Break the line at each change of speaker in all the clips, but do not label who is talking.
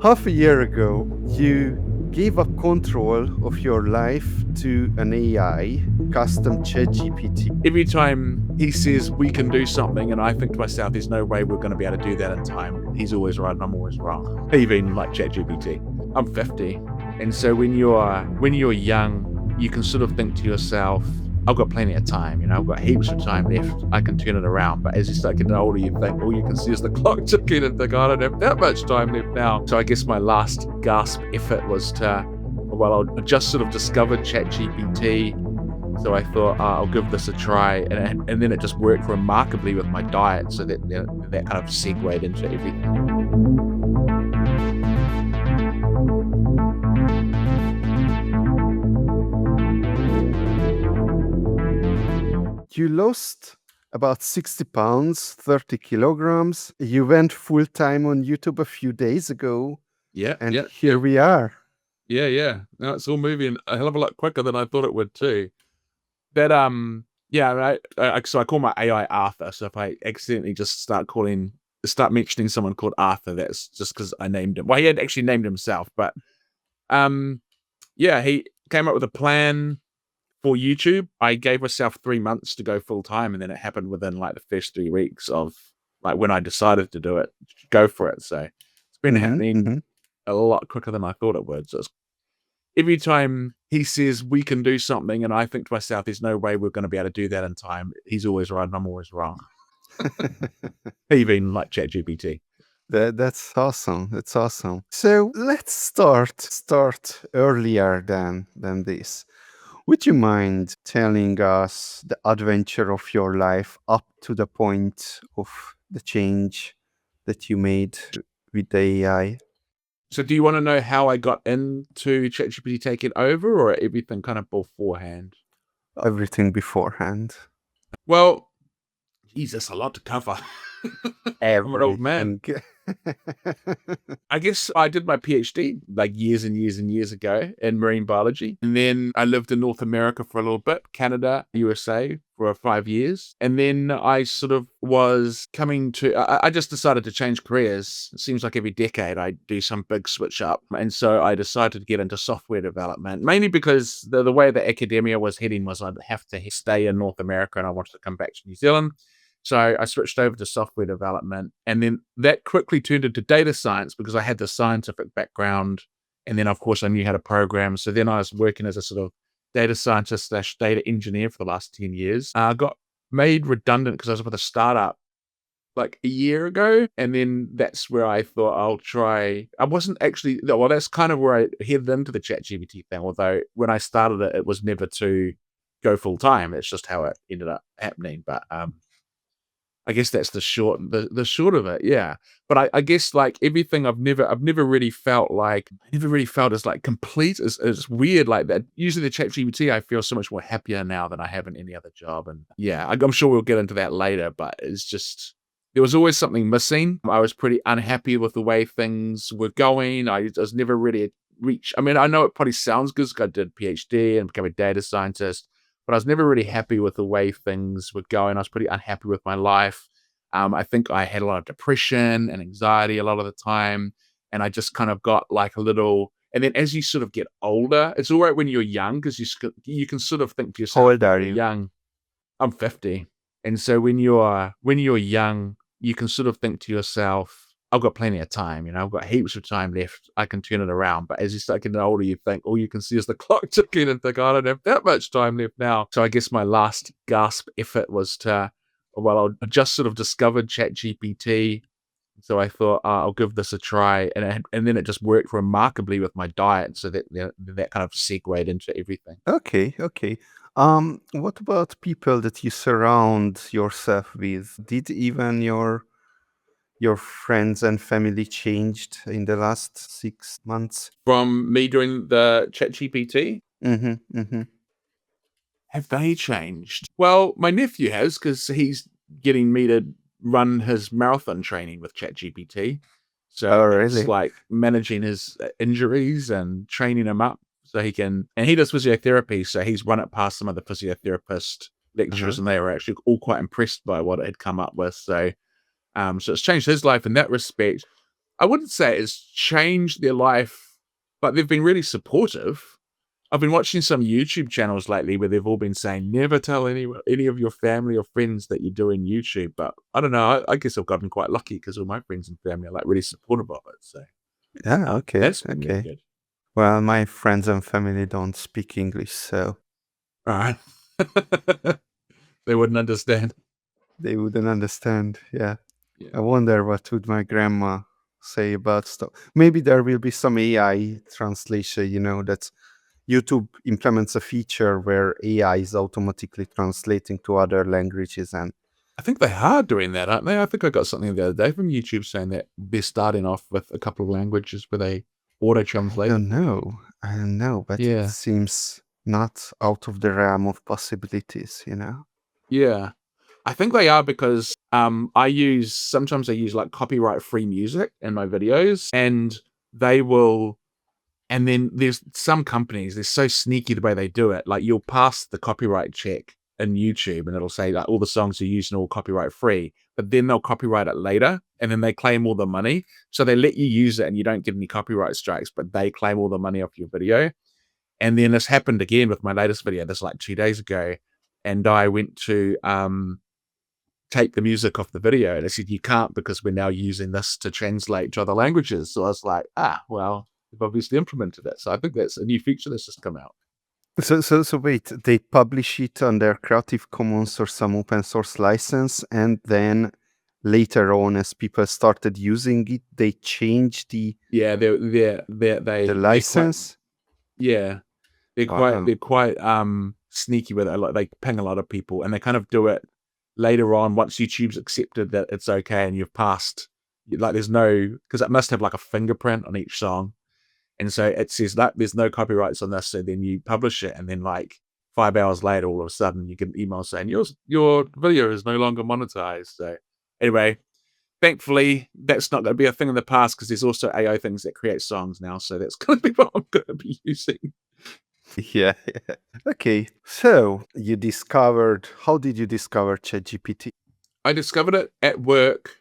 Half a year ago, you gave up control of your life to an AI, custom ChatGPT.
Every time he says we can do something, and I think to myself, there's no way we're going to be able to do that in time. He's always right, and I'm always wrong. Even like ChatGPT. I'm 50, and so when you're young, you can sort of think to yourself, I've got plenty of time. I've got heaps of time left. I can turn it around. But as you start getting older, you think all you can see is the clock ticking, and think, I don't have that much time left now. So I guess my last gasp effort was I just sort of discovered ChatGPT. So I thought, I'll give this a try, and then it just worked remarkably with my diet. So that kind of segued into everything.
You lost about 60 pounds, 30 kilograms. You went full time on YouTube a few days ago,
Yeah,
and
yeah,
here we are.
yeah. No, it's all moving a hell of a lot quicker than I thought it would too. That yeah, right. So I call my AI Arthur. So if I accidentally just start mentioning someone called Arthur, that's just because I named him. Well, he had actually named himself, but um, yeah, he came up with a plan for YouTube. I gave myself 3 months to go full time, and then it happened within like the first 3 weeks of like when I decided to do it, go for it. So it's been happening a lot quicker than I thought it would. So it's every time he says we can do something, and I think to myself, there's no way we're going to be able to do that in time. He's always right, and I'm always wrong. Even like ChatGPT.
That's awesome. That's awesome. So let's start earlier than this. Would you mind telling us the adventure of your life up to the point of the change that you made with the AI?
So do you want to know how I got into ChatGPT taking over, or everything kind of beforehand?
Everything beforehand.
Well, Jesus, a lot to cover. I'm an old man.
Everything.
I guess I did my PhD like years and years and years ago in marine biology. And then I lived in North America for a little bit, Canada, USA for 5 years. And then I sort of was coming to, I just decided to change careers. It seems like every decade I do some big switch up. And so I decided to get into software development, mainly because the way the academia was heading was I'd have to stay in North America and I wanted to come back to New Zealand. So I switched over to software development, and then that quickly turned into data science because I had the scientific background. And then, of course, I knew how to program. So then I was working as a sort of data scientist / data engineer for the last 10 years. I got made redundant because I was with a startup like a year ago. And then that's where I thought I'll try. I wasn't actually, well, that's kind of where I headed into the ChatGPT thing. Although when I started it, it was never to go full time. It's just how it ended up happening. But, I guess that's the short of it, yeah. But I guess like everything I've never really felt as like complete. It's weird like that. Usually the ChatGPT, I feel so much more happier now than I have in any other job. And yeah, I'm sure we'll get into that later, but it's just there was always something missing. I was pretty unhappy with the way things were going. I was never really I mean, I know it probably sounds good 'cause I did PhD and became a data scientist, but I was never really happy with the way things were going. I was pretty unhappy with my life. I think I had a lot of depression and anxiety a lot of the time, and I just kind of got like a little. And then as you sort of get older, it's all right when you're young because you can sort of think to
How
yourself
old
when
are
you're
you?
young. I'm 50, and so when you're young, you can sort of think to yourself, I've got plenty of time. I've got heaps of time left. I can turn it around. But as you start getting older, you think all you can see is the clock ticking and think, I don't have that much time left now. So I guess my last gasp effort was I just sort of discovered ChatGPT. So I thought, I'll give this a try. And then it just worked remarkably with my diet. So that kind of segued into everything.
Okay, okay. What about people that you surround yourself with? Did even your friends and family changed in the last 6 months?
From me doing the ChatGPT,
Mm-hmm, mm-hmm.
have they changed? Well, my nephew has because he's getting me to run his marathon training with ChatGPT. So
Oh,
it's
really?
like managing his injuries and training him up so he can. And he does physiotherapy, so he's run it past some of the physiotherapist lecturers,
Uh-huh.
and they were actually all quite impressed by what it had come up with. So it's changed his life in that respect. I wouldn't say it's changed their life, but they've been really supportive. I've been watching some YouTube channels lately where they've all been saying, never tell any of your family or friends that you're doing YouTube. But I don't know. I guess I've gotten quite lucky because all my friends and family are like really supportive of it. So
Yeah, okay,
that's been really
okay.
good.
Well, my friends and family don't speak English, so
All right. They wouldn't understand.
they wouldn't understand. Yeah.
Yeah.
I wonder what would my grandma say about stuff. Maybe there will be some AI translation, that YouTube implements a feature where AI is automatically translating to other languages. And
I think they are doing that, aren't they? I think I got something the other day from YouTube saying that they're starting off with a couple of languages where they auto
I
translate
don't
them.
know. I don't know, but it
Yeah.
seems not out of the realm of possibilities.
Yeah. I think they are because sometimes I use like copyright free music in my videos and they will and then there's some companies, they're so sneaky the way they do it. Like you'll pass the copyright check in YouTube and it'll say like all the songs you use are all copyright free, but then they'll copyright it later and then they claim all the money. So they let you use it and you don't get any copyright strikes, but they claim all the money off your video. And then this happened again with my latest video. This like 2 days ago. And I went to take the music off the video. And they said, you can't because we're now using this to translate to other languages. So I was like, well, they've obviously implemented it. So I think that's a new feature that's just come out.
So wait, they publish it on their Creative Commons or some open source license, and then later on, as people started using it, they changed the
Yeah,
the
they're quite
license.
yeah,
Wow.
they're quite sneaky with it. Like they ping a lot of people and they kind of do it later on once YouTube's accepted that it's okay and you've passed like there's no because it must have like a fingerprint on each song. And so it says that there's no copyrights on this. So then you publish it, and then like 5 hours later, all of a sudden you get an email saying your video is no longer monetized. So anyway, thankfully that's not going to be a thing in the past because there's also AI things that create songs now. So that's going to be what I'm going to be using.
Yeah. Okay. So you discovered. How did you discover ChatGPT?
I discovered it at work.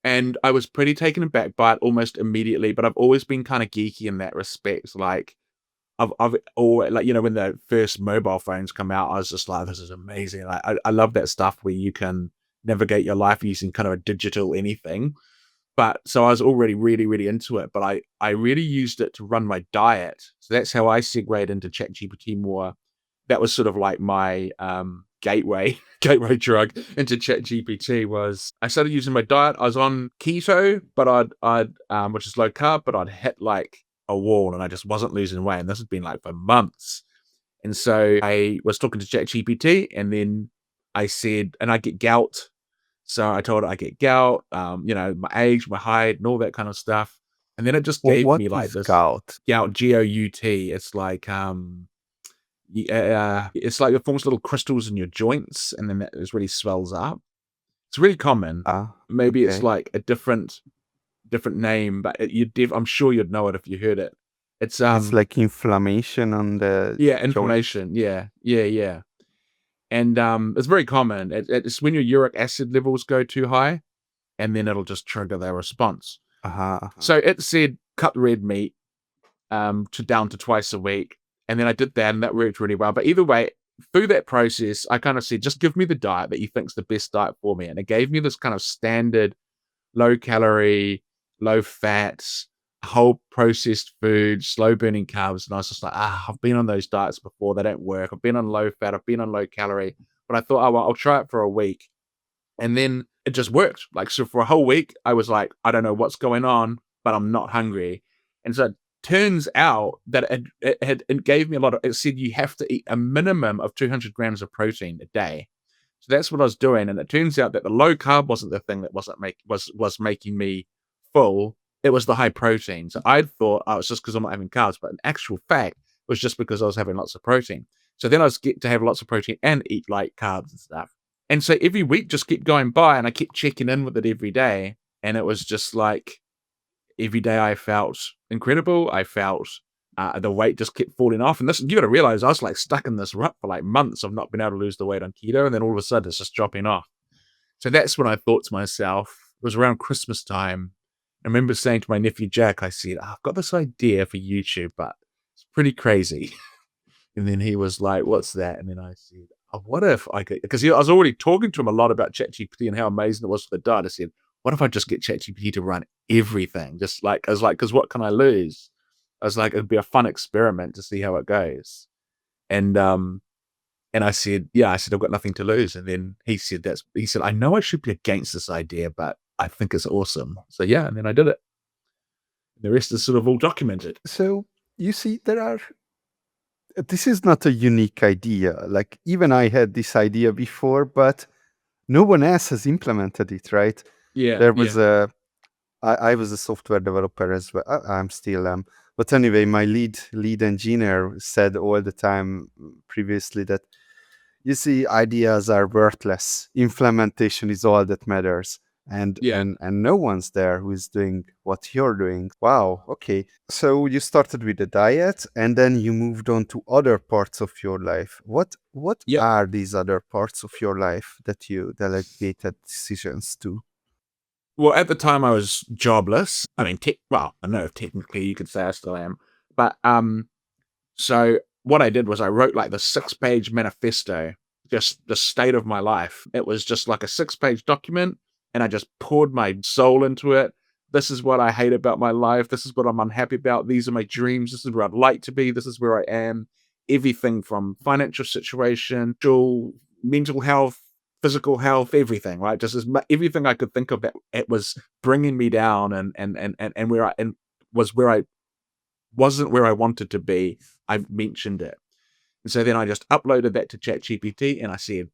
And I was pretty taken aback by it almost immediately, but I've always been kind of geeky in that respect. Like I've always like when the first mobile phones come out, I was just like, this is amazing. Like I love that stuff where you can navigate your life using kind of a digital anything. But so I was already really, really into it, but I really used it to run my diet. So that's how I segued into ChatGPT more. That was sort of like my gateway gateway drug into ChatGPT was I started using my diet. I was on keto, but I'd which is low carb, but I'd hit like a wall and I just wasn't losing weight. And this has been like for months. And so I was talking to ChatGPT and then I said, and I get gout. So I told it I get gout, my age, my height, and all that kind of stuff. And then it just gave
What
me like
is
this
gout?
gout, GOUT. It's like it's like it forms little crystals in your joints, and then it really swells up. It's really common.
Ah,
Maybe it's
okay.
like a different name, but I'm sure you'd know it if you heard it. It's
It's like inflammation on the
yeah,
joints.
inflammation. Yeah. And it's very common. It's when your uric acid levels go too high, and then it'll just trigger their response.
Uh-huh, uh-huh.
So it said cut red meat to down to twice a week. And then I did that and that worked really well. But either way, through that process, I kind of said, just give me the diet that you think's the best diet for me. And it gave me this kind of standard low calorie, low fats, whole processed food, slow burning carbs. And I was just like, I've been on those diets before. They don't work. I've been on low fat. I've been on low calorie. But I thought, oh, well, I'll try it for a week. And then it just worked. Like, so for a whole week, I was like, I don't know what's going on, but I'm not hungry. And so it turns out that it gave me a lot of, it said you have to eat a minimum of 200 grams of protein a day. So that's what I was doing. And it turns out that the low carb wasn't the thing that was making me full. It was the high protein. So I thought, oh, it's just because I'm not having carbs, but in actual fact, it was just because I was having lots of protein. So then I was get to have lots of protein and eat like carbs and stuff. And so every week just kept going by and I kept checking in with it every day. And it was just like every day I felt incredible. I felt the weight just kept falling off. And this, you got to realize I was like stuck in this rut for like months of not being able to lose the weight on keto. And then all of a sudden it's just dropping off. So that's when I thought to myself, it was around Christmas time. I remember saying to my nephew Jack, I said, I've got this idea for YouTube, but it's pretty crazy. And then he was like, what's that? And then I said, oh, what if I could, because I was already talking to him a lot about ChatGPT and how amazing it was for the diet. I said, what if I just get ChatGPT to run everything? Just like, I was like, because what can I lose? I was like, it'd be a fun experiment to see how it goes. And, and I said, yeah, I said, I've got nothing to lose. And then he said, I know I should be against this idea, but I think it's awesome. So yeah, and then I did it. The rest is sort of all documented.
So you see, this is not a unique idea. Like, even I had this idea before, but no one else has implemented it, right?
Yeah,
There
yeah,
was I was a software developer as well. I'm still but anyway, my lead engineer said all the time previously that, you see, ideas are worthless. Implementation is all that matters. And
yeah.
and no one's there who is doing what you're doing. Wow. Okay. So you started with the diet, and then you moved on to other parts of your life. What
Yep.
are these other parts of your life that you delegated decisions to?
Well, at the time I was jobless. I mean, well, I know if technically you could say I still am, but so what I did was I wrote like the 6-page manifesto, just the state of my life. It was just like a 6-page document, and I just poured my soul into it. This is what I hate about my life. This is what I'm unhappy about. These are my dreams. This is where I'd like to be. This is where I am. Everything from financial situation, mental health, physical health, everything, right? Just everything I could think of that it was bringing me down, and where I and was where I wasn't where I wanted to be. I mentioned it. And so then I just uploaded that to ChatGPT and I said,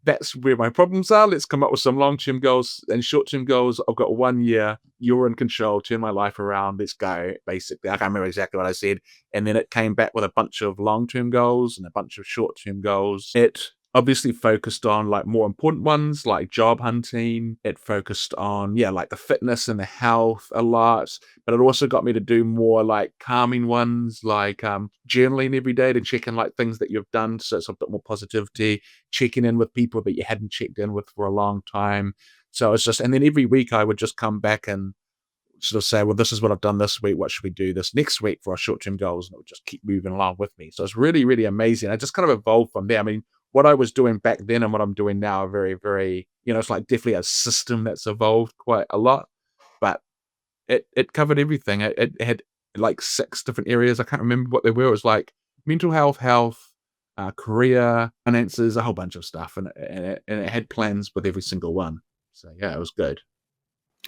that's where my problems are. Let's come up with some long-term goals and short-term goals. I've got 1 year. You're in control. Turn my life around. Let's go. Basically, I can't remember exactly what I said. And then it came back with a bunch of long-term goals and a bunch of short-term goals. It obviously focused on like more important ones like job hunting. It focused on, yeah, like the fitness and the health a lot. But it also got me to do more like calming ones, like journaling every day to check in like things that you've done. So it's a bit more positivity, checking in with people that you hadn't checked in with for a long time. So it's just, and then every week I would just come back and sort of say, well, this is what I've done this week. What should we do this next week for our short term goals? And it would just keep moving along with me. So it's really, really amazing. I just kind of evolved from there. I mean, what I was doing back then and what I'm doing now are very, very, it's like definitely a system that's evolved quite a lot, but it covered everything. It had like 6 different areas. I can't remember what they were. It was like mental health, career, finances, a whole bunch of stuff, and it had plans with every single one. So yeah, it was good.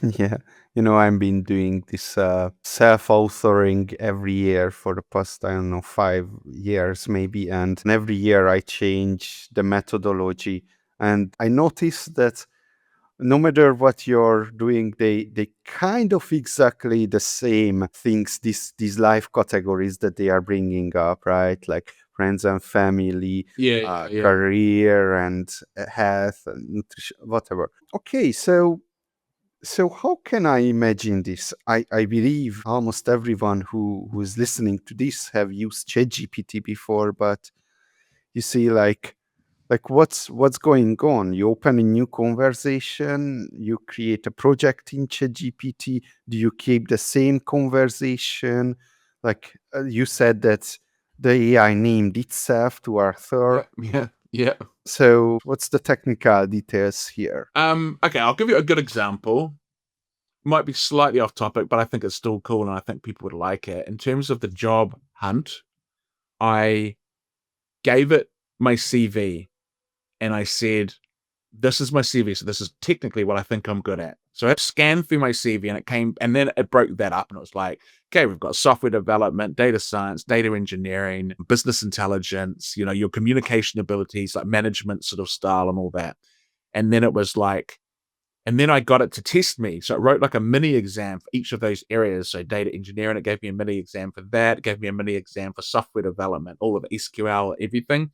Yeah, I've been doing this self-authoring every year for the past, I don't know, 5 years maybe, and every year I change the methodology, and I notice that no matter what you're doing, they kind of exactly the same things. These life categories that they are bringing up, right? Like friends and family,
Yeah, yeah.
career and health and nutrition, whatever. Okay, so how can I imagine this? I believe almost everyone who is listening to this have used ChatGPT before, but you see, like what's going on? You open a new conversation, you create a project in ChatGPT. Do you keep the same conversation? Like you said that the AI named itself to
Yeah,
Arthur.
yeah, yeah.
So what's the technical details here?
Okay, I'll give you a good example. Might be slightly off topic, but I think it's still cool and I think people would like it. In terms of the job hunt, I gave it my CV and I said, this is my CV. So this is technically what I think I'm good at. So I scanned through my CV and it came, and then it broke that up and it was like, okay, we've got software development, data science, data engineering, business intelligence, your communication abilities, like management sort of style and all that. And then it was like, and then I got it to test me. So it wrote like a mini exam for each of those areas. So data engineering, it gave me a mini exam for that. It gave me a mini exam for software development, all of SQL, everything.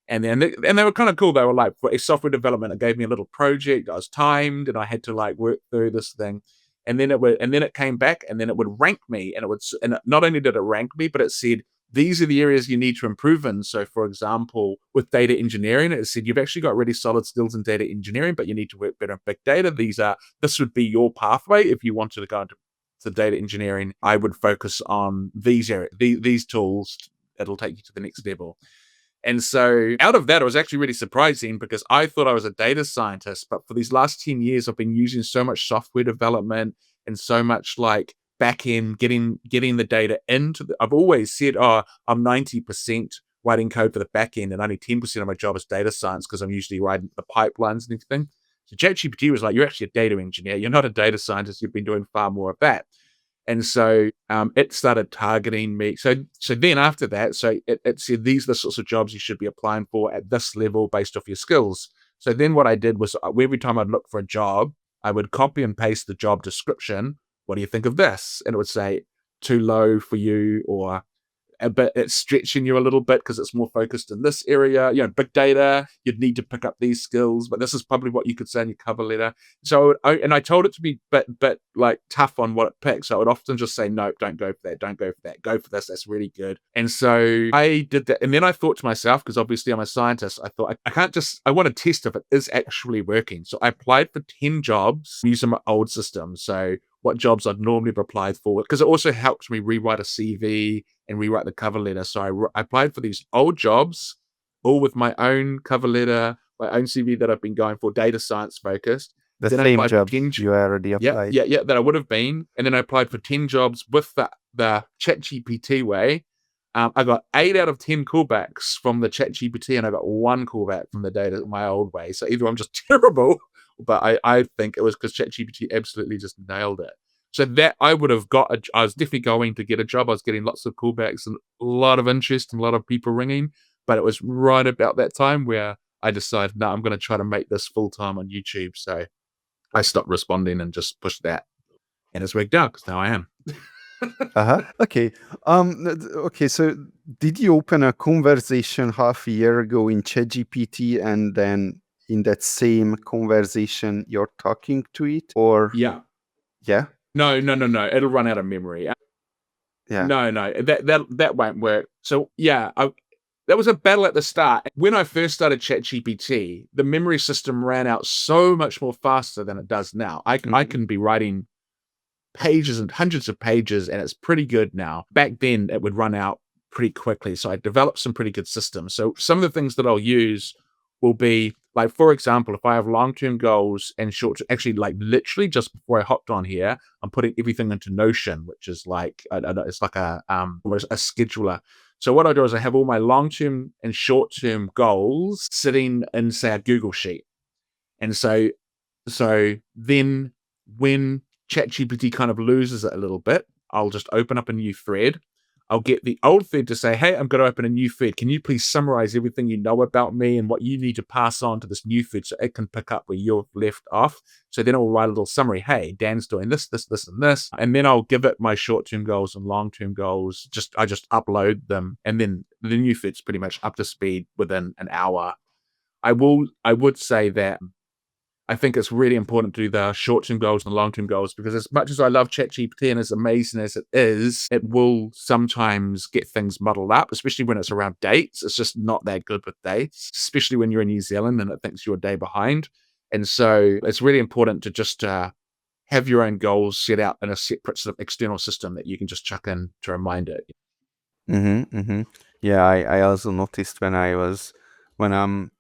And then they were kind of cool. They were like, for a software development, it gave me a little project. I was timed and I had to like work through this thing. And then it came back and then it would rank me and and not only did it rank me, but it said, these are the areas you need to improve in. So, for example, with data engineering, it said you've actually got really solid skills in data engineering, but you need to work better in big data. This would be your pathway if you wanted to go into data engineering. I would focus on these areas, these tools. It'll take you to the next level. And so out of that, it was actually really surprising because I thought I was a data scientist, but for these last 10 years, I've been using so much software development and so much like back end, getting the data into I've always said, oh, I'm 90% writing code for the back end and only 10% of my job is data science because I'm usually writing the pipelines and everything. So ChatGPT was like, you're actually a data engineer. You're not a data scientist. You've been doing far more of that. And so it started targeting me. So then after that, so it said these are the sorts of jobs you should be applying for at this level based off your skills. So then what I did was every time I'd look for a job, I would copy and paste the job description. What do you think of this? And it would say too low for you, or but it's stretching you a little bit because it's more focused in this area. Big data, you'd need to pick up these skills, but this is probably what you could say in your cover letter. So I told it to be but like tough on what it picks. So I would often just say, nope, don't go for that, don't go for that, go for this, that's really good. And so I did that. And then I thought to myself, because obviously I'm a scientist, I thought I can't just, I want to test if it is actually working. So I applied for 10 jobs using my old system. So what jobs I'd normally have applied for, because it also helps me rewrite a CV and rewrite the cover letter. So I applied for these old jobs, all with my own cover letter, my own CV that I've been going for, data science focused.
The
Then I
same
applied for
jobs
10.
you already applied.
Yeah, that I would have been. And then I applied for 10 jobs with the ChatGPT way. I got 8 out of 10 callbacks from the ChatGPT, and I got 1 callback from the data my old way. So either I'm just terrible, but I think it was because ChatGPT absolutely just nailed it. So that I would have I was definitely going to get a job. I was getting lots of callbacks and a lot of interest and a lot of people ringing. But it was right about that time where I decided, no, I'm going to try to make this full time on YouTube. So I stopped responding and just pushed that. And it's worked out because now I am.
Okay. Okay. So, did you open a conversation half a year ago in ChatGPT, and then in that same conversation you're talking to it, or
Yeah.
yeah,
No. It'll run out of memory.
yeah,
No, that won't work. So yeah, that was a battle at the start. When I first started ChatGPT, the memory system ran out so much more faster than it does now. I
Mhm.
can be writing pages and hundreds of pages, and it's pretty good now. Back then, it would run out pretty quickly. So I developed some pretty good systems. So some of the things that I'll use will be like, for example, if I have long-term goals and actually, like literally just before I hopped on here, I'm putting everything into Notion, which is like it's like almost a scheduler. So what I do is I have all my long-term and short-term goals sitting in, say, a Google Sheet. And so then when ChatGPT kind of loses it a little bit, I'll just open up a new thread. I'll get the old thread to say, hey, I'm going to open a new thread. Can you please summarize everything you know about me and what you need to pass on to this new thread so it can pick up where you've left off? So then I'll write a little summary. Hey, Dan's doing this, this, this, and this. And then I'll give it my short-term goals and long-term goals. I just upload them. And then the new thread's pretty much up to speed within an hour. I would say that I think it's really important to do the short-term goals and the long-term goals, because as much as I love ChatGPT and as amazing as it is, it will sometimes get things muddled up, especially when it's around dates. It's just not that good with dates, especially when you're in New Zealand and it thinks you're a day behind. And so it's really important to just have your own goals set out in a separate sort of external system that you can just chuck in to remind it.
Yeah. I also noticed when I'm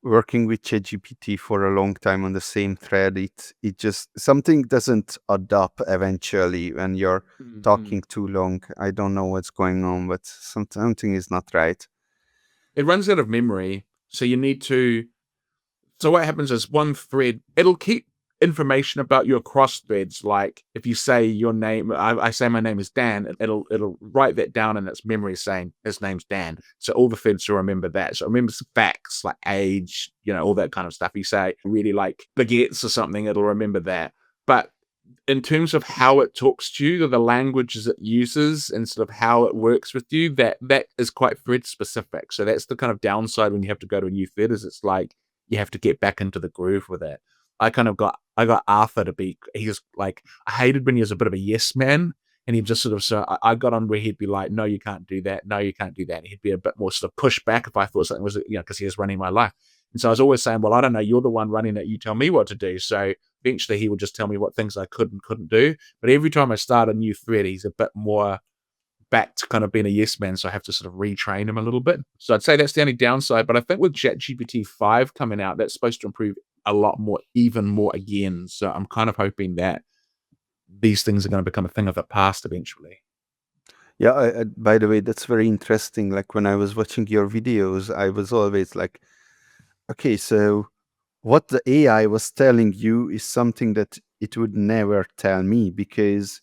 working with ChatGPT for a long time on the same thread, it just something doesn't add up eventually when you're
Mhm.
talking too long. I don't know what's going on, but something is not right.
It runs out of memory, so you need to. So what happens is one thread, it'll keep information about you across threads. Like if you say your name, I say my name is Dan, it'll write that down in its memory saying his name's Dan. So all the threads will remember that. So it remembers facts like age, all that kind of stuff. You say really like baguettes or something, it'll remember that. But in terms of how it talks to you, or the languages it uses, and sort of how it works with you, that is quite thread specific. So that's the kind of downside when you have to go to a new thread, is it's like you have to get back into the groove with it. I got Arthur to be, he was like, I hated when he was a bit of a yes man. And he'd just sort of, so I got on where he'd be like, no, you can't do that. No, you can't do that. And he'd be a bit more sort of push back if I thought something was, because he was running my life. And so I was always saying, well, I don't know, you're the one running it. You tell me what to do. So eventually he would just tell me what things I could and couldn't do. But every time I start a new thread, he's a bit more back to kind of being a yes man. So I have to sort of retrain him a little bit. So I'd say that's the only downside. But I think with ChatGPT 5 coming out, that's supposed to improve a lot more, even more again. So I'm kind of hoping that these things are going to become a thing of the past eventually.
Yeah, by the way, that's very interesting. Like when I was watching your videos, I was always like, okay, so what the AI was telling you is something that it would never tell me because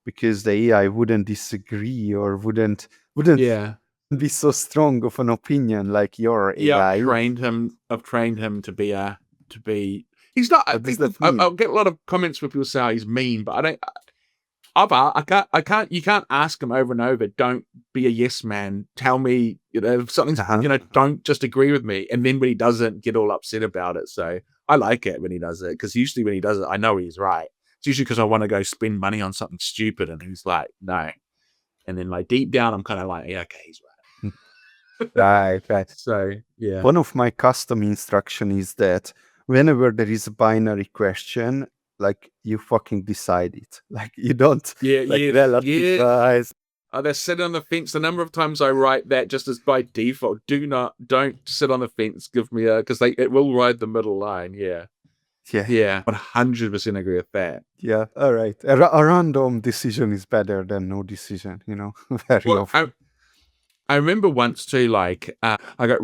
the AI wouldn't disagree or wouldn't
Yeah.
be so strong of an opinion like your
Yeah.
AI.
I've trained him to be, he's not,
What does
people,
that mean?
I'll get a lot of comments where people say, oh, he's mean, but I can't, you can't ask him over and over, don't be a yes man. Tell me, if something's,
Uh-huh.
don't just agree with me. And then when he doesn't, get all upset about it. So I like it when he does it, because usually when he does it, I know he's right. It's usually because I want to go spend money on something stupid, and he's like, no. And then like deep down, I'm kind of like, yeah, okay, he's right.
Right, right.
So yeah.
One of my custom instruction is that whenever there is a binary question, like you fucking decide it. Like you don't
Yeah,
like
yeah, yeah.
relativize.
They're sitting on the fence. The number of times I write that just as by default, don't sit on the fence. Give me because it will ride the middle line. Yeah,
Yeah,
yeah, 100% agree with that.
yeah. All right. A random decision is better than no decision. Very
Well,
often.
I remember once too, like I get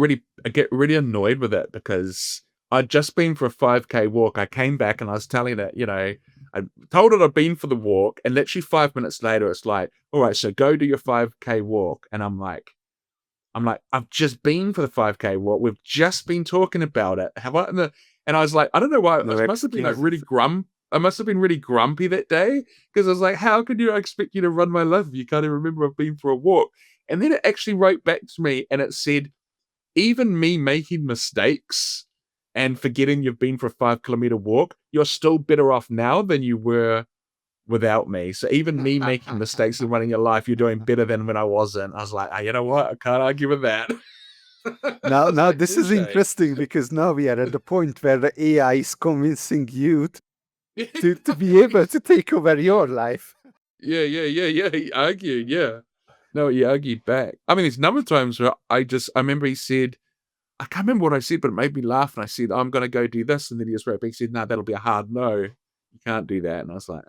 really annoyed with it because I'd just been for a 5K walk. I came back and I was telling it, I told it I'd been for the walk, and literally 5 minutes later, it's like, all right, so go do your 5K walk, and I'm like, I've just been for the 5K walk. We've just been talking about it. Have I? And I was like, I don't know why.
No
I must have been like
excuses.
I must have been really grumpy that day, because I was like, how could you expect you to run my life if you can't even remember I've been for a walk? And then it actually wrote back to me and it said, even me making mistakes and forgetting you've been for a 5 kilometer walk, you're still better off now than you were without me. So even me making mistakes and running your life, you're doing better than when I wasn't. I was like, you know what? I can't argue with that. I
Now,
was
now
like,
this is
touche.
interesting because now we are at the point where the AI is convincing you to be able to take over your life.
Yeah. He argued, yeah. No, he argued back. I mean, there's a number of times where I remember he said, I can't remember what I said, but it made me laugh. And I said, I'm going to go do this. And then he just wrote back, he said, no, that'll be a hard no. You can't do that. And I was like,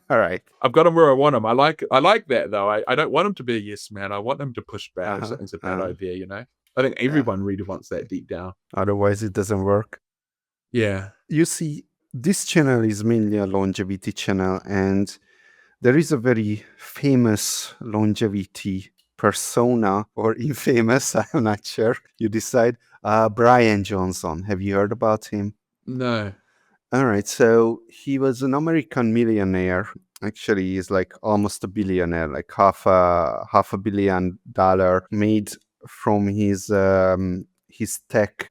All right.
I've got him where I want him. I like that though. I don't want him to be a yes man. I want him to push back if
Uh-huh.
something's a bad
Uh-huh.
idea. I think
Yeah.
everyone really wants that deep down.
Otherwise, it doesn't work.
Yeah.
You see, this channel is mainly a longevity channel, and there is a very famous longevity persona, or infamous, I'm not sure. You decide. Brian Johnson. Have you heard about him?
No.
All right. So he was an American millionaire. Actually, he's like almost a billionaire, like half a billion dollar made from his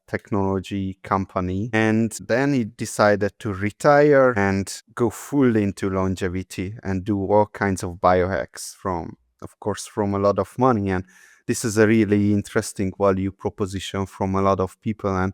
technology company. And then he decided to retire and go full into longevity and do all kinds of biohacks of course, from a lot of money. And this is a really interesting value proposition from a lot of people. And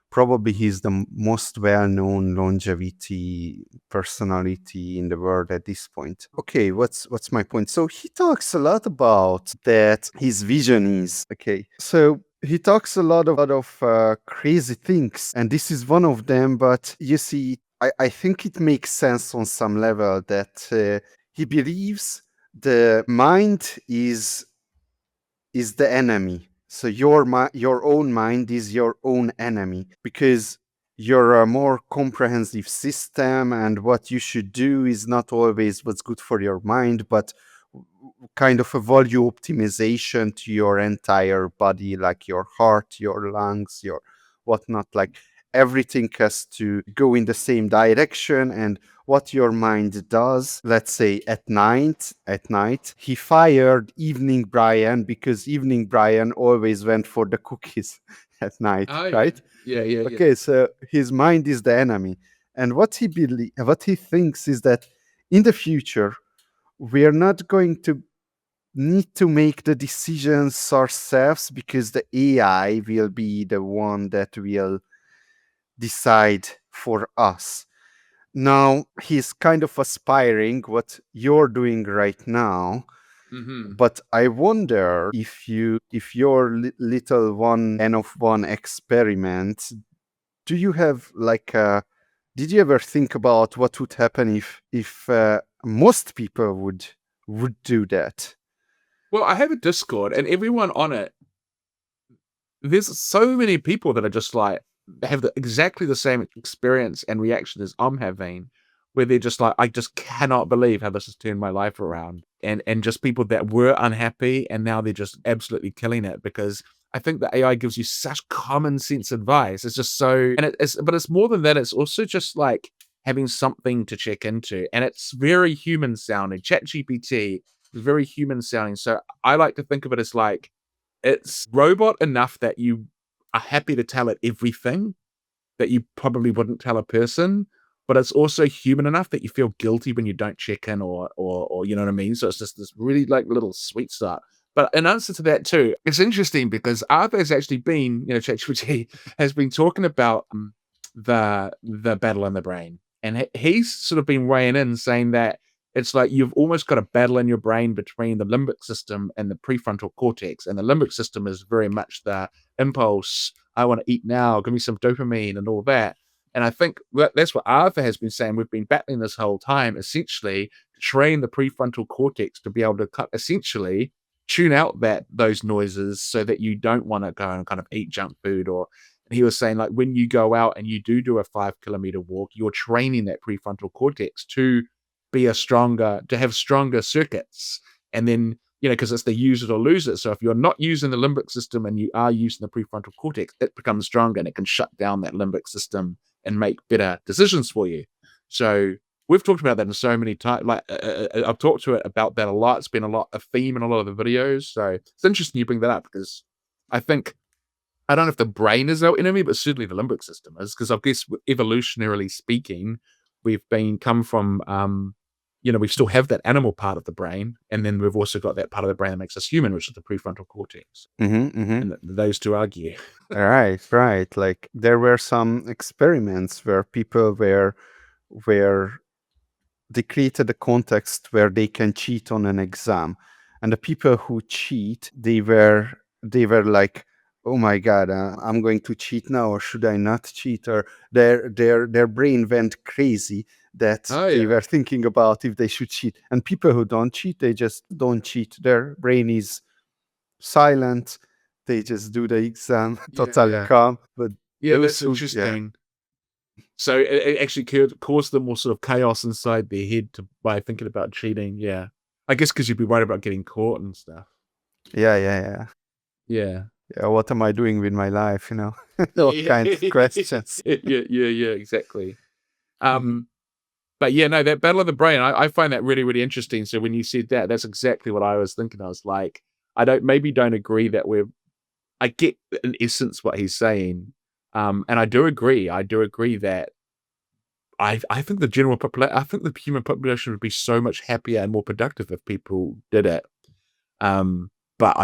probably he's the most well-known longevity personality in the world at this point. Okay, what's my point? So he talks a lot about that his vision is okay. So he talks a lot of crazy things, and this is one of them. But you see, I think it makes sense on some level that he believes the mind is the enemy. So your own mind is your own enemy because you're a more comprehensive system, and what you should do is not always what's good for your mind, but kind of a value optimization to your entire body, like your heart, your lungs, your whatnot. Like everything has to go in the same direction. And what your mind does, let's say at night, he fired Evening Brian because Evening Brian always went for the cookies at night,
Oh yeah.
right?
Yeah.
Okay, so his mind is the enemy. And what he thinks is that in the future, we're not going to need to make the decisions ourselves because the AI will be the one that will decide for us. Now, he's kind of aspiring what you're doing right now,
Mm-hmm.
but I wonder if your little one N of one experiment, do you have like a did you ever think about what would happen if most people would do that?
Well, I have a Discord, and everyone on it, there's so many people that are just like have exactly the same experience and reaction as I'm having, where they're just like, I just cannot believe how this has turned my life around, and just people that were unhappy and now they're just absolutely killing it because I think the AI gives you such common sense advice. It's just so, and but it's more than that. It's also just like having something to check into, and it's very human sounding. ChatGPT is very human sounding, so I like to think of it as like it's robot enough that you are happy to tell it everything that you probably wouldn't tell a person, but it's also human enough that you feel guilty when you don't check in or you know what I mean? So it's just this really like little sweet start. But in answer to that too, it's interesting because Arthur has actually been, ChatGPT has been talking about the battle in the brain, and he's sort of been weighing in saying that it's like you've almost got a battle in your brain between the limbic system and the prefrontal cortex, and the limbic system is very much the impulse. I want to eat now. Give me some dopamine and all that. And I think that's what Arthur has been saying. We've been battling this whole time, essentially, to train the prefrontal cortex to be able to essentially tune out those noises so that you don't want to go and kind of eat junk food. Or and he was saying like when you go out and you do a 5 kilometer walk, you're training that prefrontal cortex to be to have stronger circuits. And then because it's the use it or lose it. So if you're not using the limbic system and you are using the prefrontal cortex, it becomes stronger and it can shut down that limbic system and make better decisions for you. So we've talked about that in so many times. Like I've talked to it about that a lot. It's been a theme in a lot of the videos. So it's interesting you bring that up because I think I don't know if the brain is our enemy, but certainly the limbic system is, because I guess evolutionarily speaking, we've come from, we still have that animal part of the brain, and then we've also got that part of the brain that makes us human, which is the prefrontal cortex,
Mm-hmm.
and those two argue.
Right, right. Like there were some experiments where people were they created a context where they can cheat on an exam, and the people who cheat, they were like, oh my god, I'm going to cheat now, or should I not cheat? Or their brain went crazy that
Oh
they
yeah,
were thinking about if they should cheat. And people who don't cheat, they just don't cheat. Their brain is silent. They just do the exam totally
yeah,
calm. But
yeah.
those
That's
who, yeah,
interesting. So it actually caused them more sort of chaos inside their head by thinking about cheating. Yeah, I guess because you'd be worried about getting caught and stuff.
yeah.
Yeah.
Yeah, what am I doing with my life? All
Yeah,
kinds of questions.
yeah, exactly. But yeah, no, that battle of the brain, I find that really, really interesting. So when you said that, that's exactly what I was thinking. I was like, I don't agree that I get in essence what he's saying. And I do agree. I do agree that I think I think the human population would be so much happier and more productive if people did it. Um, but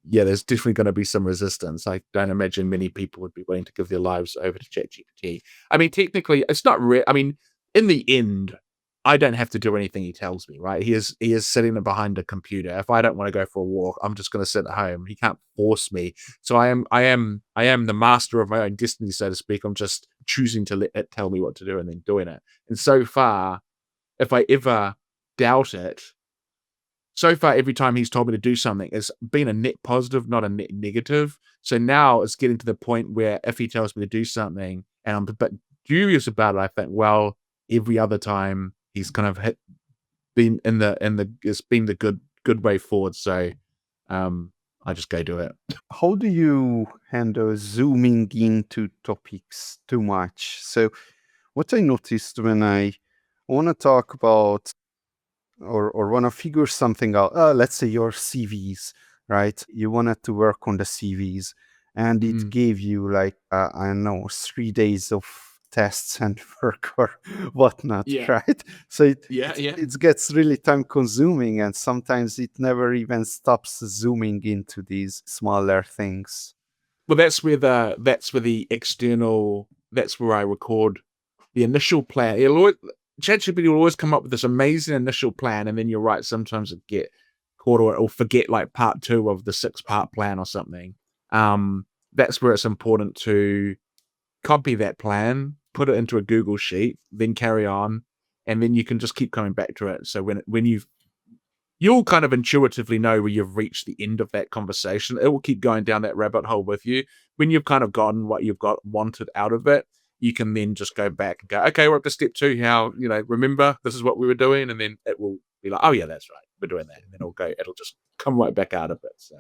yeah, there's definitely going to be some resistance. I don't imagine many people would be willing to give their lives over to ChatGPT. I mean, technically, it's not real. I mean, in the end, I don't have to do anything he tells me, right? He is sitting behind a computer. If I don't want to go for a walk, I'm just going to sit at home. He can't force me. So I am the master of my own destiny, so to speak. I'm just choosing to let it tell me what to do and then doing it. And so far, if I ever doubt it, so far, every time he's told me to do something, it's been a net positive, not a net negative. So now it's getting to the point where if he tells me to do something and I'm a bit dubious about it, I think, well, every other time he's kind of been in the it's been the good way forward. So I just go do it.
How do you handle zooming into topics too much? So, what I noticed when I want to talk about or want to figure something out, let's say your CVs, right? You wanted to work on the CVs, and it
Mm.
gave you like, I don't know, 3 days of tests and work or whatnot,
Yeah.
right? So
Yeah. Yeah.
it gets really time consuming, and sometimes it never even stops zooming into these smaller things.
Well, that's where the external, that's where I record the initial plan. ChatGPT will always come up with this amazing initial plan, and then you're right, sometimes it get caught or it'll forget like part two of the 6-part plan or something. That's where it's important to copy that plan, put it into a Google sheet, then carry on, and then you can just keep coming back to it. So when you'll kind of intuitively know where you've reached the end of that conversation. It will keep going down that rabbit hole with you. When you've kind of gotten what you've got wanted out of it, you can then just go back and go, okay, we're up to step 2. How, remember this is what we were doing, and then it will be like, oh yeah, that's right, we're doing that, and then it'll just come right back out of it. So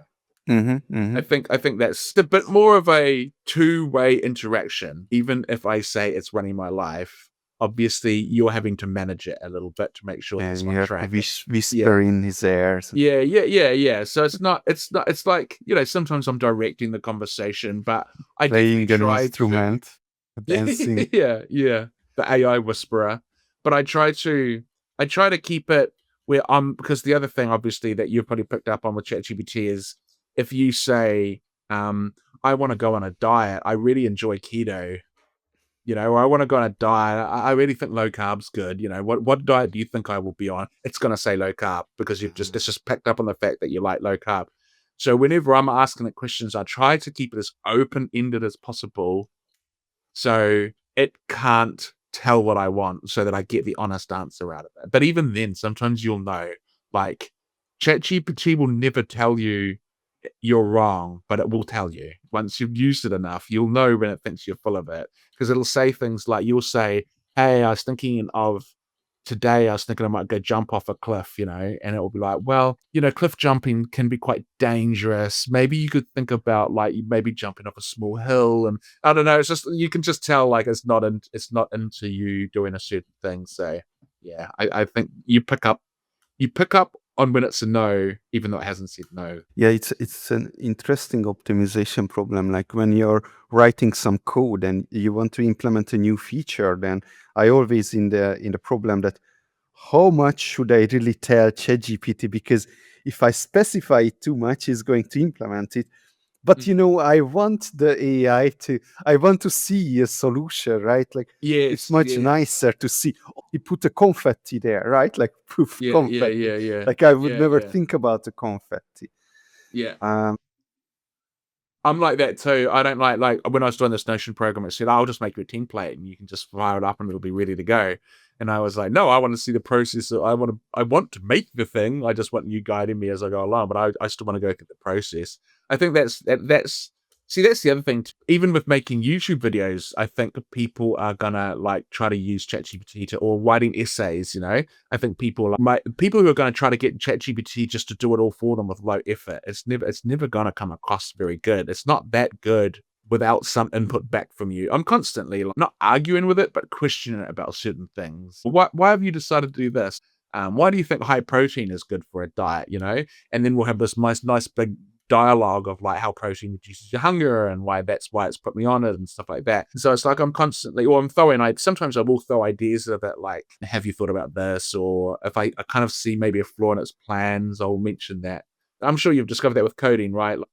Mm-hmm, mm-hmm.
I think that's a bit more of a two-way interaction. Even if I say it's running my life, obviously you're having to manage it a little bit to make sure that it's
And you
on
have to
track. Yeah.
whisper in his ears.
Yeah. So it's like, sometimes I'm directing the conversation, but I definitely
Playing an
try to.
instrument, dancing.
Yeah. The AI whisperer. But I try to keep it where because the other thing obviously that you've probably picked up on with ChatGPT is if you say, I want to go on a diet, I really enjoy keto, or I want to go on a diet. I really think low carb's good. What diet do you think I will be on? It's going to say low carb because it's just picked up on the fact that you like low carb. So whenever I'm asking it questions, I try to keep it as open ended as possible, so it can't tell what I want, so that I get the honest answer out of it. But even then, sometimes you'll know, like ChatGPT will never tell you you're wrong, but it will tell you. Once you've used it enough, you'll know when it thinks you're full of it. Because it'll say things like, you'll say, hey, I was thinking I might go jump off a cliff, and it will be like, well, cliff jumping can be quite dangerous. Maybe you could think about like maybe jumping off a small hill, and I don't know. It's just, you can just tell like it's not into you doing a certain thing. So yeah, I think you pick up on when it's a no, even though it hasn't said no.
Yeah, it's an interesting optimization problem. Like when you're writing some code and you want to implement a new feature, then I always in the problem that how much should I really tell ChatGPT? Because if I specify it too much, it's going to implement it. But
Mm.
I want the AI I want to see a solution, right? Like it's
Yes,
much
yes.
nicer to see, oh, he put a confetti there, right? Like poof,
Yeah, yeah,
confetti.
yeah, yeah.
Like I would
Yeah,
never
yeah.
think about the confetti.
Yeah.
Um,
I'm like that too. I don't like when I was doing this Notion program, it said, I'll just make you a template and you can just fire it up and it'll be ready to go. And I was like, no, I want to see the process. I want to make the thing. I just want you guiding me as I go along, but I still want to go through the process. I think that's the other thing. Even with making YouTube videos, I think people are gonna like try to use ChatGPT or writing essays, I think people who are going to try to get ChatGPT just to do it all for them with low effort, it's never going to come across very good. It's not that good without some input back from you. I'm constantly like, not arguing with it, but questioning it about certain things. Why have you decided to do this? Why do you think high protein is good for a diet? And then we'll have this nice big dialogue of like how protein reduces your hunger and why it's put me on it and stuff like that. So it's like I'm constantly, or sometimes I will throw ideas at it, like, have you thought about this? Or if I kind of see maybe a flaw in its plans, I'll mention that. I'm sure you've discovered that with coding, right? Like,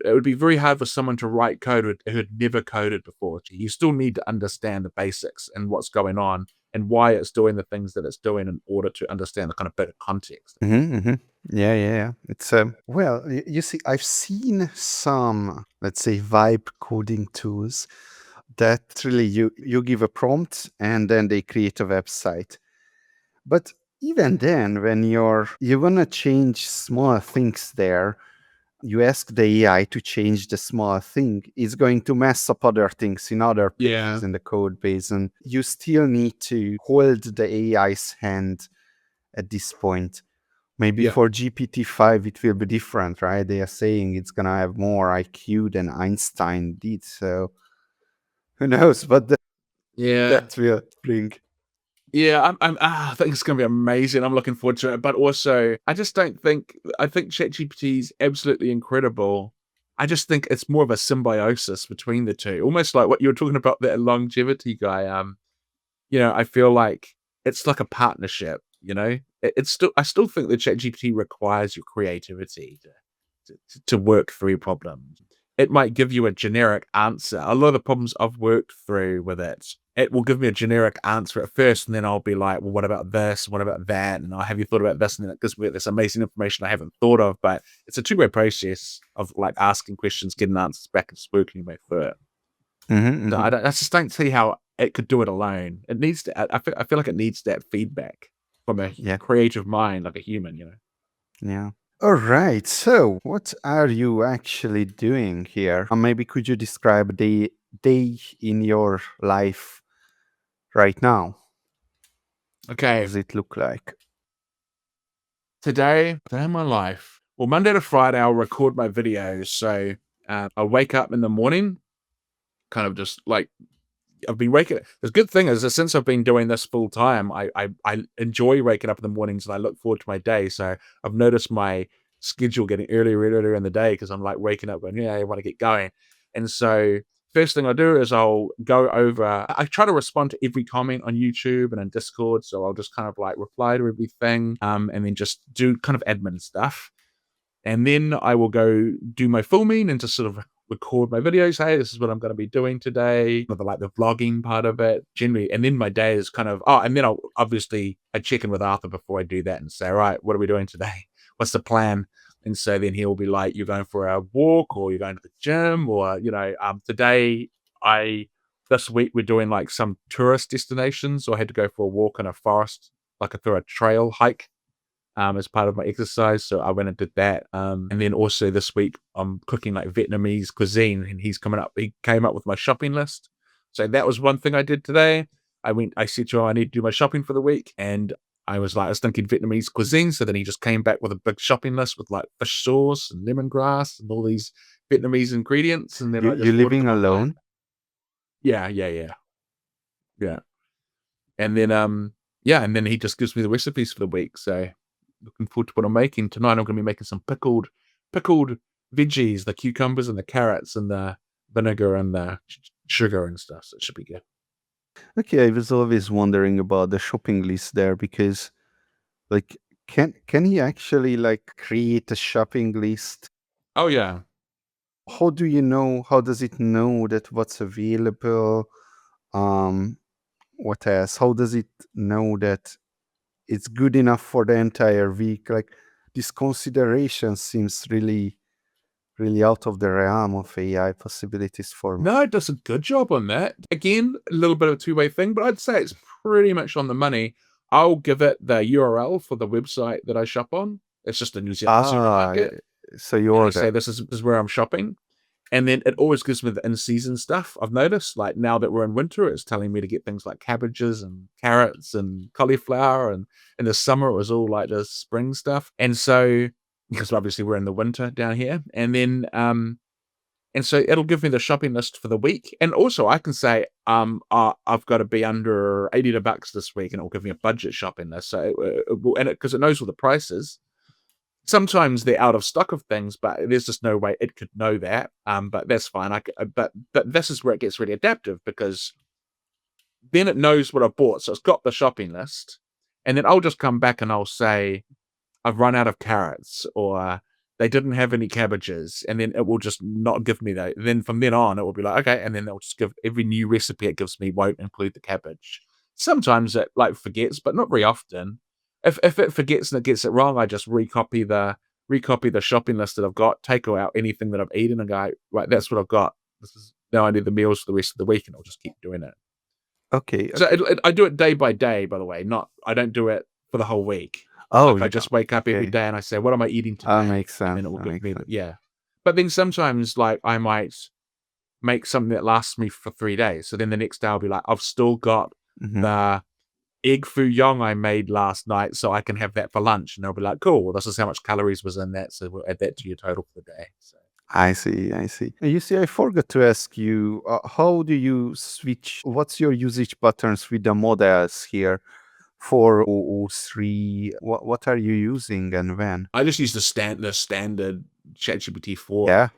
it would be very hard for someone to write code who had never coded before. You still need to understand the basics and what's going on and why it's doing the things that it's doing in order to understand the kind of bit of context.
yeah. It's well, you see, I've seen some, let's say, vibe coding tools that really you give a prompt and then they create a website. But even then, when you wanna change small things there, you ask the AI to change the small thing, it's going to mess up other things in other
Yeah.
places in the code base, and you still need to hold the AI's hand at this point. Maybe
Yeah.
for GPT-5 it will be different, right? They are saying it's gonna have more IQ than Einstein did, so who knows what
Yeah.
that will bring.
Yeah, I think it's gonna be amazing. I'm looking forward to it. But also, I just don't think I think ChatGPT is absolutely incredible. I just think it's more of a symbiosis between the two, almost like what you were talking about, that longevity guy. I feel like it's like a partnership. It's still, I still think that ChatGPT requires your creativity to work through problems. It might give you a generic answer. A lot of the problems I've worked through with it will give me a generic answer at first, and then I'll be like, well, what about this? What about that? And have you thought about this? And then it gives me this amazing information I haven't thought of. But it's a two-way process of like asking questions, getting answers back, and just working your way through it.
Mm-hmm,
So
mm-hmm.
I just don't see how it could do it alone. It needs to. I feel like it needs that feedback from a
Yeah,
creative mind, like a human.
yeah. All right. So, what are you actually doing here? Maybe could you describe the day in your life right now? What
Okay,
does it look like?
day in my life. Well, Monday to Friday, I'll record my videos. So I'll wake up in the morning, kind of just like I've been waking. The good thing is that since I've been doing this full time, I enjoy waking up in the mornings and I look forward to my day. So I've noticed my schedule getting earlier and earlier in the day because I'm like waking up going, yeah, I want to get going. And so first thing I do is I'll go over. I try to respond to every comment on YouTube and on Discord. So I'll just kind of like reply to everything, and then just do kind of admin stuff. And then I will go do my filming and just sort of record my videos. Hey, this is what I'm going to be doing today. The vlogging part of it generally. And then my day is kind of, and then I check in with Arthur before I do that and say, all right, what are we doing today? What's the plan? And so then he'll be like, you're going for a walk or you're going to the gym or, today this week we're doing like some tourist destinations. So I had to go for a walk in a forest, through a trail hike, as part of my exercise. So I went and did that. And then also this week I'm cooking like Vietnamese cuisine, and he came up with my shopping list. So that was one thing I did today. I said to him, I need to do my shopping for the week. And I was thinking Vietnamese cuisine. So then he just came back with a big shopping list with like fish sauce and lemongrass and all these Vietnamese ingredients. And then
You
I
you
just ordered
living
them online.
alone?
Yeah, yeah, yeah, yeah. And then and then he just gives me the recipes for the week. So looking forward to what I'm making. Tonight I'm gonna be making some pickled veggies, the cucumbers and the carrots and the vinegar and the sugar and stuff. So it should be good.
Okay, I was always wondering about the shopping list there because, like, can he actually like create a shopping list?
Oh yeah.
How do you know? How does it know that what's available? Um, what else? How does it know that it's good enough for the entire week? Like, this consideration seems really out of the realm of AI possibilities for me.
No, it does a good job on that. Again, a little bit of a two-way thing, but I'd say it's pretty much on the money. I'll give it the URL for the website that I shop on. It's just a New Zealand
Ah,
supermarket.
so you
And I
order.
say this is where I'm shopping. And then it always gives me the in-season stuff. I've noticed, like now that we're in winter, it's telling me to get things like cabbages and carrots and cauliflower. And in the summer, it was all like the spring stuff. And so, because obviously we're in the winter down here, and so it'll give me the shopping list for the week. And also, I can say, I've got to be under $80 this week, and it'll give me a budget shopping list. So, because it knows all the prices. Sometimes they're out of stock of things, but there's just no way it could know that. But that's fine. But this is where it gets really adaptive because then it knows what I bought, so it's got the shopping list, and then I'll just come back and I'll say I've run out of carrots or they didn't have any cabbages, and then it will just not give me that. Then from then on, it will be like okay, and then they'll just give every new recipe it gives me won't include the cabbage. Sometimes it like forgets, but not very often. If it forgets and it gets it wrong, I just recopy the shopping list that I've got, take out anything that I've eaten, and go right. That's what I've got. This is now I need the meals for the rest of the week, and I'll just keep doing it.
Okay,
So
okay.
I do it day by day, by the way. Not I don't do it for the whole week.
Oh,
Like I
you don't.
just wake up every
Okay.
day and I say, "What am I eating
That
today?"
makes
And
sense.
then it will
That
give
makes
me
sense.
yeah. But then sometimes like I might make something that lasts me for 3 days. So then the next day I'll be like, I've still got
Hmm.
the egg foo young I made last night, so I can have that for lunch. And they'll be like, "Cool. Well, this is how much calories was in that, so we'll add that to your total for the day." So
I see. I see. You see, I forgot to ask you, how do you switch? What's your usage patterns with the models here? 403. What are you using and when?
I just use the standard ChatGPT 4.
Yeah.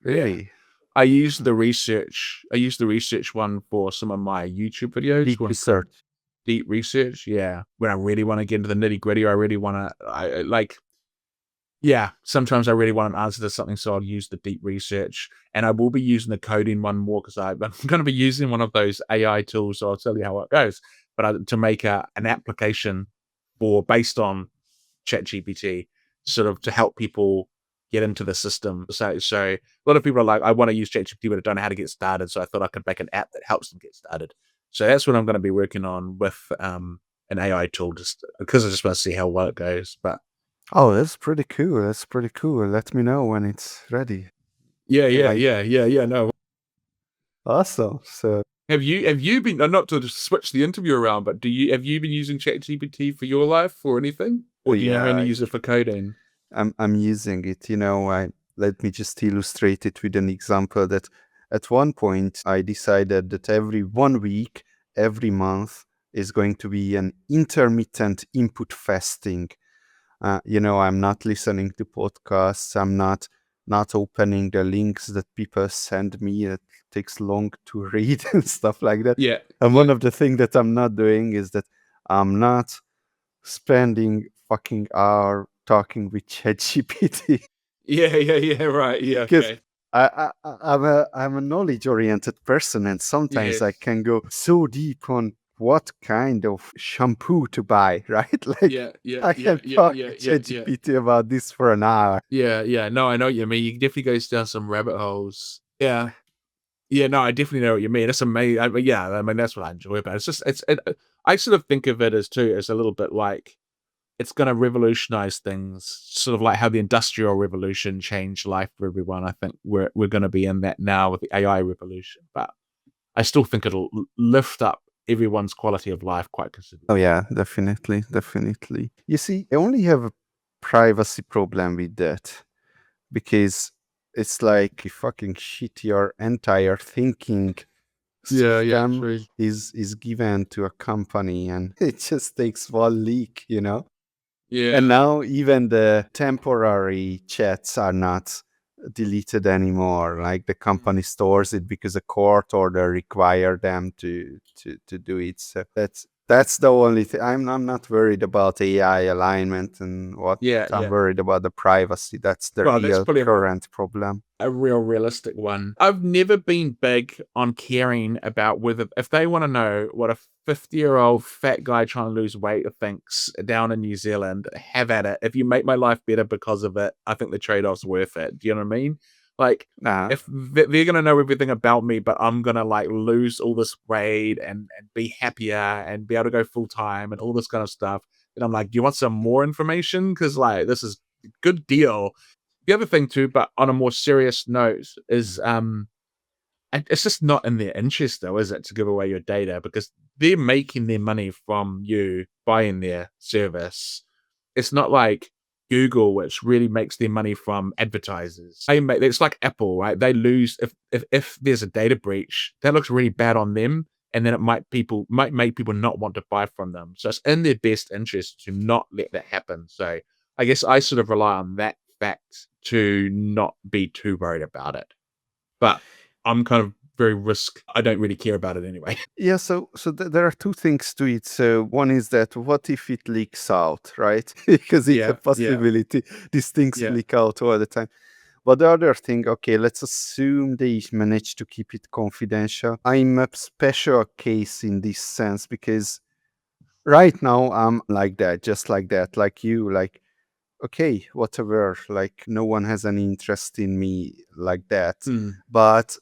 Yeah.
Really?
I use the research. I use the research one for some of my YouTube videos.
Deep
One's called
research.
Deep Research. Yeah, when I really want to get into the nitty gritty, I really want to. I like. Yeah, sometimes I really want an answer to something, so I'll use the deep research, and I will be using the coding one more because I'm going to be using one of those AI tools. So I'll tell you how it goes. But to make an application for based on ChatGPT, sort of to help people get into the system. So a lot of people are like, I want to use ChatGPT, but I don't know how to get started. So I thought I could make an app that helps them get started. So that's what I'm going to be working on with an AI tool, just because I just want to see how well it goes. But
Oh, that's pretty cool. That's pretty cool. Let me know when it's ready.
yeah,
Yeah,
yeah,
like
yeah, yeah, yeah. No,
awesome. So
have you been not to switch the interview around, but have you been using ChatGPT for your life or anything, or do you only
yeah,
use it for coding?
I'm using it. I let me just illustrate it with an example that at one point I decided that every 1 week, every month is going to be an intermittent input fasting. I'm not listening to podcasts. I'm not opening the links that people send me. It takes long to read and stuff like that.
Yeah,
And
yeah,
one of the things that I'm not doing is that I'm not spending fucking hour talking with ChatGPT
yeah, yeah, yeah. Right. Yeah.
because
Okay.
I'm a knowledge oriented person, and sometimes I
Yes.
can go so deep on what kind of shampoo to buy, right? Like
Yeah, yeah,
I
yeah,
can
yeah,
talk
yeah,
to
yeah, yeah.
ChatGPT about this for an hour.
Yeah, yeah. No, I know what you mean. You definitely goes down some rabbit holes. Yeah. Yeah, no, I definitely know what you mean. It's amazing. Yeah, I mean, that's what I enjoy about it. It's just, I sort of think of it as too, as a little bit like it's going to revolutionize things, sort of like how the Industrial Revolution changed life for everyone. I think we're going to be in that now with the AI revolution, but I still think it'll lift up everyone's quality of life quite
Oh
considerably.
yeah, definitely, definitely. You see, I only have a privacy problem with that because it's like you fucking shit your entire thinking
Yeah, yeah,
system
true.
is given to a company and it just takes one leak. And
Yeah.
now even the temporary chats are not deleted anymore. Like the company
Mm.
stores it because a court order require them to do it. So that's the only thing. I'm not worried about AI alignment and what.
Yeah,
I'm
yeah.
worried about the privacy. That's the
Well, that's
real
probably
current problem.
a real realistic one. I've never been big on caring about whether if they want to know what a 50-year-old fat guy trying to lose weight thinks down in New Zealand, have at it. If you make my life better because of it, I think the trade-off's worth it. Do you know what I mean? Like
Nah.
if they're gonna know everything about me, but I'm gonna like lose all this weight and be happier and be able to go full time and all this kind of stuff. And I'm like, do you want some more information? Because like this is a good deal. The other thing too, but on a more serious note, is and it's just not in their interest though, is it, to give away your data because they're making their money from you buying their service. It's not like Google, which really makes their money from advertisers. It's like Apple, right? They lose if there's a data breach, that looks really bad on them, and then it might make people not want to buy from them. So it's in their best interest to not let that happen. So I guess I sort of rely on that fact to not be too worried about it. But I'm kind of very risk. I don't really care about it anyway.
Yeah, so there are two things to it. So one is that what if it leaks out, right? Because it's a
Yeah, yeah,
possibility. These things
yeah.
leak out all the time. But the other thing, okay, let's assume they managed to keep it confidential. I'm a special case in this sense because right now I'm like that, just like that, like you, like, okay, whatever, like no one has any interest in me like that.
Mm,
But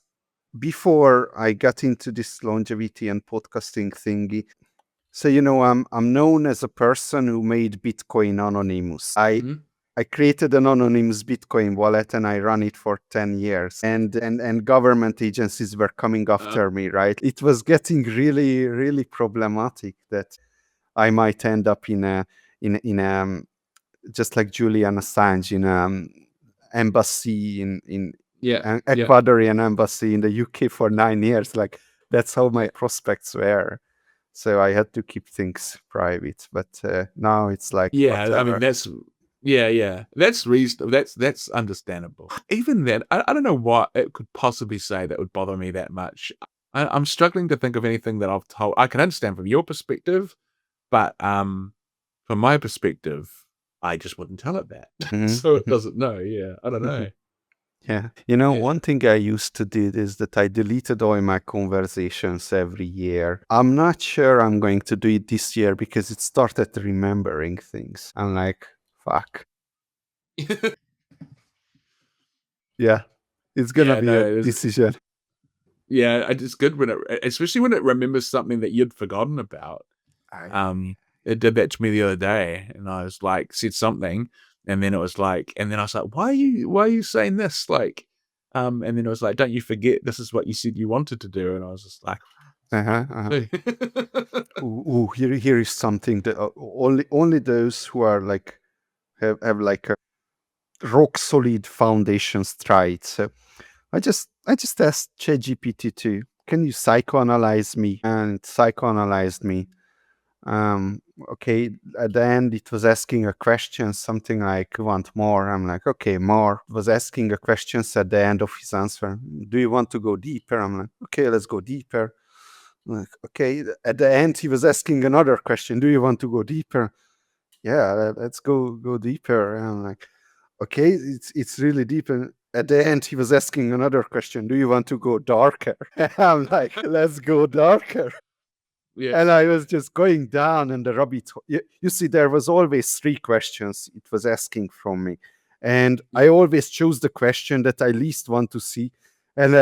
before I got into this longevity and podcasting thingy, so I'm known as a person who made Bitcoin anonymous.
mhm.
I created an anonymous Bitcoin wallet and I ran it for 10 years. And government agencies were coming
Uh,
after me, right? It was getting really, really problematic that I might end up in just like Julian Assange in embassy in
yeah, yeah.
Ecuadorian embassy in the UK for 9 years. Like that's how my
Yeah.
prospects were. So I had to keep things private. But now it's like
Yeah, I mean,
whatever.
Yeah, yeah. That's reasonable. That's understandable. Even then, I don't know what it could possibly say that would bother me that much. I'm struggling to think of anything that I've told. I can understand from your perspective, but from my perspective, I just wouldn't tell it that,
Mhm,
so it
mhm,
doesn't know. Yeah, I don't know.
mhm. Yeah. You know,
Yeah.
one thing I used to do is that I deleted all my conversations every year. I'm not sure I'm going to do it this year because it started remembering things. I'm like, fuck. Yeah. It's gonna
Yeah,
be a
no, it is.
decision.
Yeah, it's good when especially when it remembers something that you'd forgotten about.
I
Um, it did that to me the other day, and I was like, said something, and then it was like, and then I was like, why are you saying this? Like, and then it was like, don't you forget this is what you said you wanted to do, and I was just like, it's
uh-huh, uh-huh.
fine too.
Ooh, here is something that only those who are like have like a rock solid foundations try it. So I just asked ChatGPT to can you psychoanalyze me, and it psychoanalyzed me. Um, okay, at the end it was asking a question, something like, "You want more?" I'm like, "Okay, more." It was asking a questions at the end of his answer. "Do you want to go deeper?" I'm like, "Okay, let's go deeper." Like, okay, at the end he was asking another question. "Do you want to go deeper?" "Yeah, let's go deeper." And I'm like, okay, it's really deep. And at the end, he was asking another question: "Do you want to go darker?" I'm like, "Let's go darker."
Yeah,
And I was just going down in the rabbit hole. You see, there was always three questions it was asking from me, and
yeah,
I always chose the question that I least want to see. And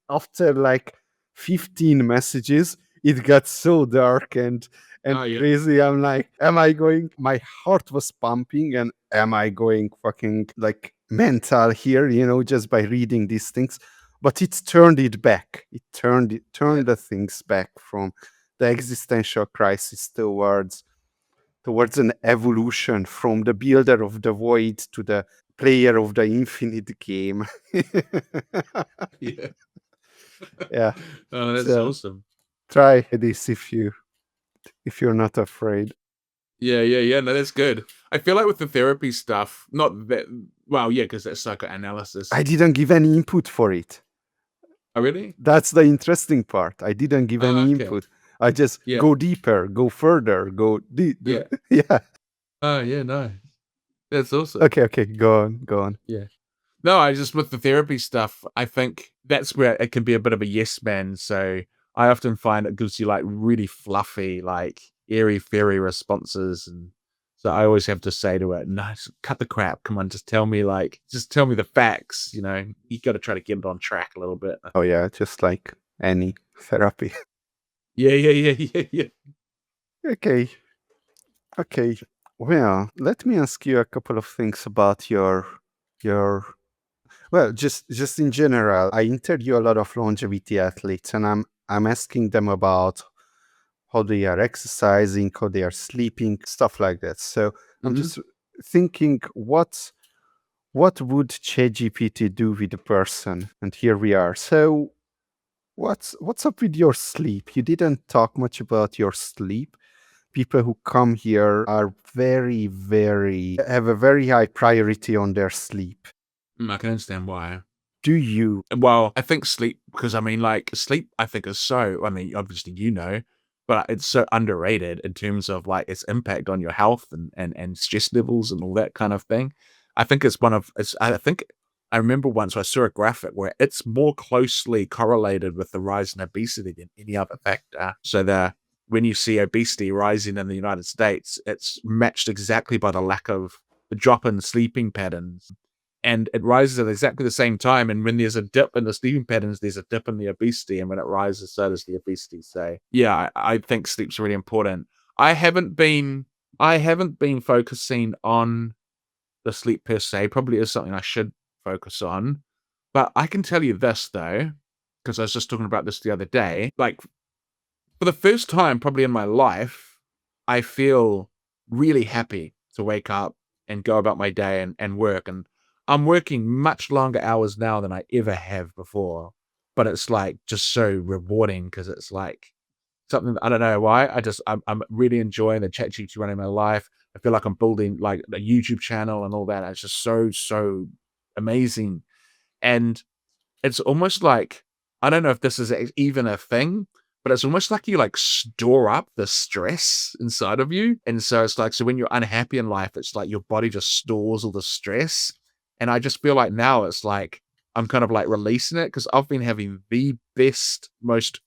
after like 15 messages, it got so dark and
oh yeah,
crazy. I'm like, am I going? My heart was pumping, and am I going fucking like mental here? Just by reading these things. But it turned it back. It
yeah,
turned the things back from the existential crisis towards an evolution from the builder of the void to the player of the infinite game.
yeah.
Yeah.
Oh, that's
So
awesome.
try this if you're not afraid.
Yeah, yeah, yeah. No, that's good. I feel like with the therapy stuff, not that well, yeah, because that's psychoanalysis.
I didn't give any input for it.
Oh, really?
That's the interesting part. I didn't give
Oh,
any
okay.
input. I just
Yeah,
go deeper, go further,
yeah.
yeah.
Oh, yeah, no. That's awesome.
Okay, okay, go on, go on.
Yeah. No, I just with the therapy stuff, I think that's where it can be a bit of a yes man. So I often find it gives you like really fluffy, like airy fairy responses. And so I always have to say to it, no, just cut the crap. Come on, just tell me the facts. You got to try to get it on track a little bit.
Oh yeah, just like any therapy.
Yeah, yeah, yeah, yeah, yeah.
Okay, okay. Well, let me ask you a couple of things about your well, just in general. I interview a lot of longevity athletes, and I'm asking them about how they are exercising, how they are sleeping, stuff like that. So I'm
Hmm.
just thinking, what would ChatGPT do with a person? And here we are. So what's up with your sleep? You didn't talk much about your sleep. People who come here are very have a very high priority on their sleep.
I can understand why.
Do you?
Well, I think sleep because I mean, like sleep, I think is so. I mean, obviously but it's so underrated in terms of like its impact on your health and stress levels and all that kind of thing. I think it's one of it's. I think I remember once I saw a graphic where it's more closely correlated with the rise in obesity than any other factor. So the when you see obesity rising in the United States, it's matched exactly by the drop in sleeping patterns and it rises at exactly the same time. And when there's a dip in the sleeping patterns, there's a dip in the obesity, and when it rises, so does the obesity. So yeah, I think sleep's really important. I haven't been I haven't been focusing on the sleep per se. Probably is something I should focus on. But I can tell you this though, because I was just talking about this the other day. Like for the first time probably in my life, I feel really happy to wake up and go about my day and work. And I'm working much longer hours now than I ever have before. But it's like just so rewarding because it's like something I don't know why. I'm really enjoying the ChatGPT running my life. I feel like I'm building like a YouTube channel and all that. It's just so amazing. And it's almost like, I don't know if this is even a thing, but it's almost like you like store up the stress inside of you. And so it's like, so when you're unhappy in life, it's like your body just stores all the stress. And I just feel like now it's like I'm kind of like releasing it because I've been having the best, most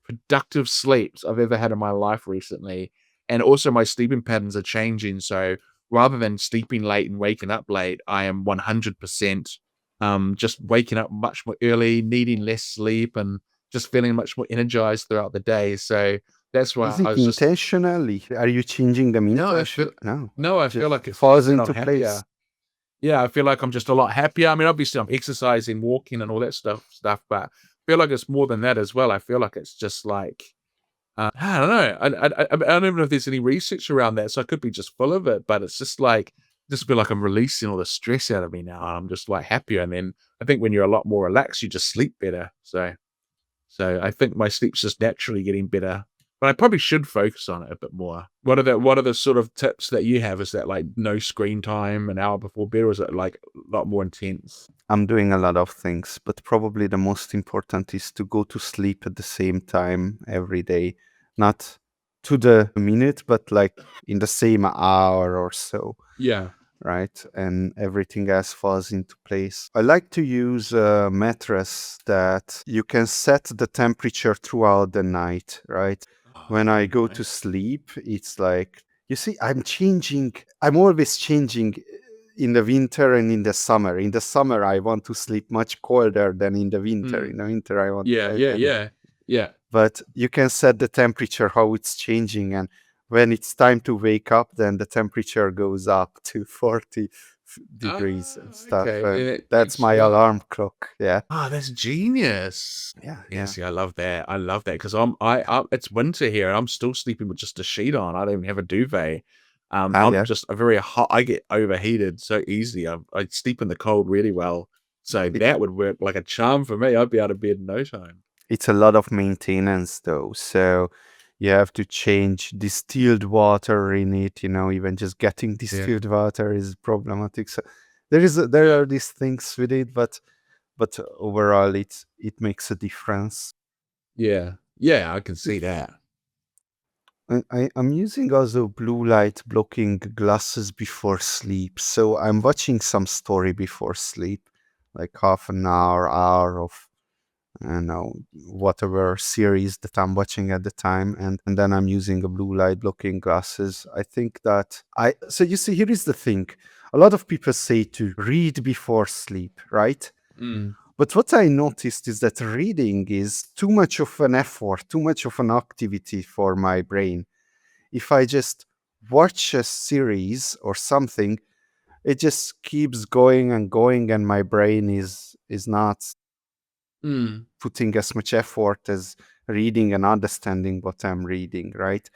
productive sleeps I've ever had in my life recently. And also my sleeping patterns are changing. So rather than sleeping late and waking up late, I am 100% just waking up much more early, needing less sleep, and just feeling much more energized throughout the day. So that's
Is
why I
it
was just
intentionally? Are you changing the
no, I
mentorship?
feel
No,
no, I feel
just
like it's
falls
just that I'm
into place.
happier. Yeah, I feel like I'm just a lot happier. I mean, obviously I'm exercising, walking and all that stuff, but I feel like it's more than that as well. I feel like it's just like I don't know. I don't even know if there's any research around that, so I could be just full of it, but it's just like just feel like I'm releasing all the stress out of me now. I'm just like happier, and then I think when you're a lot more relaxed, you just sleep better. So I think my sleep's just naturally getting better, but I probably should focus on it a bit more. What are the sort of tips that you have? Is that like no screen time an hour before bed, or is it like a lot more intense?
I'm doing a lot of things, but probably the most important is to go to sleep at the same time every day. Not to the minute, but like in the same hour or so,
Yeah.
right? And everything else falls into place. I like to use a mattress that you can set the temperature throughout the night, right?
Oh,
When I
very
go to
nice.
sleep, it's like, you see, I'm changing. I'm always changing in the winter and in the summer. In the summer, I want to sleep much colder than in the winter.
Mm.
In the winter, I want,
Yeah, yeah, yeah, yeah,
but you can set the temperature how it's changing, and when it's time to wake up, then the temperature goes up to 40 degrees and stuff,
okay,
and
and it
that's
wakes
my
you up.
alarm clock. Yeah,
Ah, that's genius.
yeah,
Yeah,
yeah.
see, I love that. I love that because I it's winter here and I'm still sleeping with just a sheet on. I don't even have a duvet.
Ah,
I'm
yeah.
just a very hot. I get overheated so easily. I sleep in the cold really well. So
It,
that would work like a charm for me. I'd be out of bed in no time.
it's a lot of maintenance though, so you have to change distilled water in it. Even just getting
Yeah.
distilled water is problematic. So there are these things with it, but overall, it makes a difference.
Yeah. Yeah, I can see that.
I'm using also blue light blocking glasses before sleep. So I'm watching some story before sleep, like half an hour of, I don't know, whatever series that I'm watching at the time. And then I'm using a blue light blocking glasses. I think that so you see, here is the thing. A lot of people say to read before sleep, right?
Mm.
But what I noticed is that reading is too much of an effort, too much of an activity for my brain. If I just watch a series or something, it just keeps going and going, and my brain is not
Mm.
putting as much effort as reading and understanding what I'm reading, right?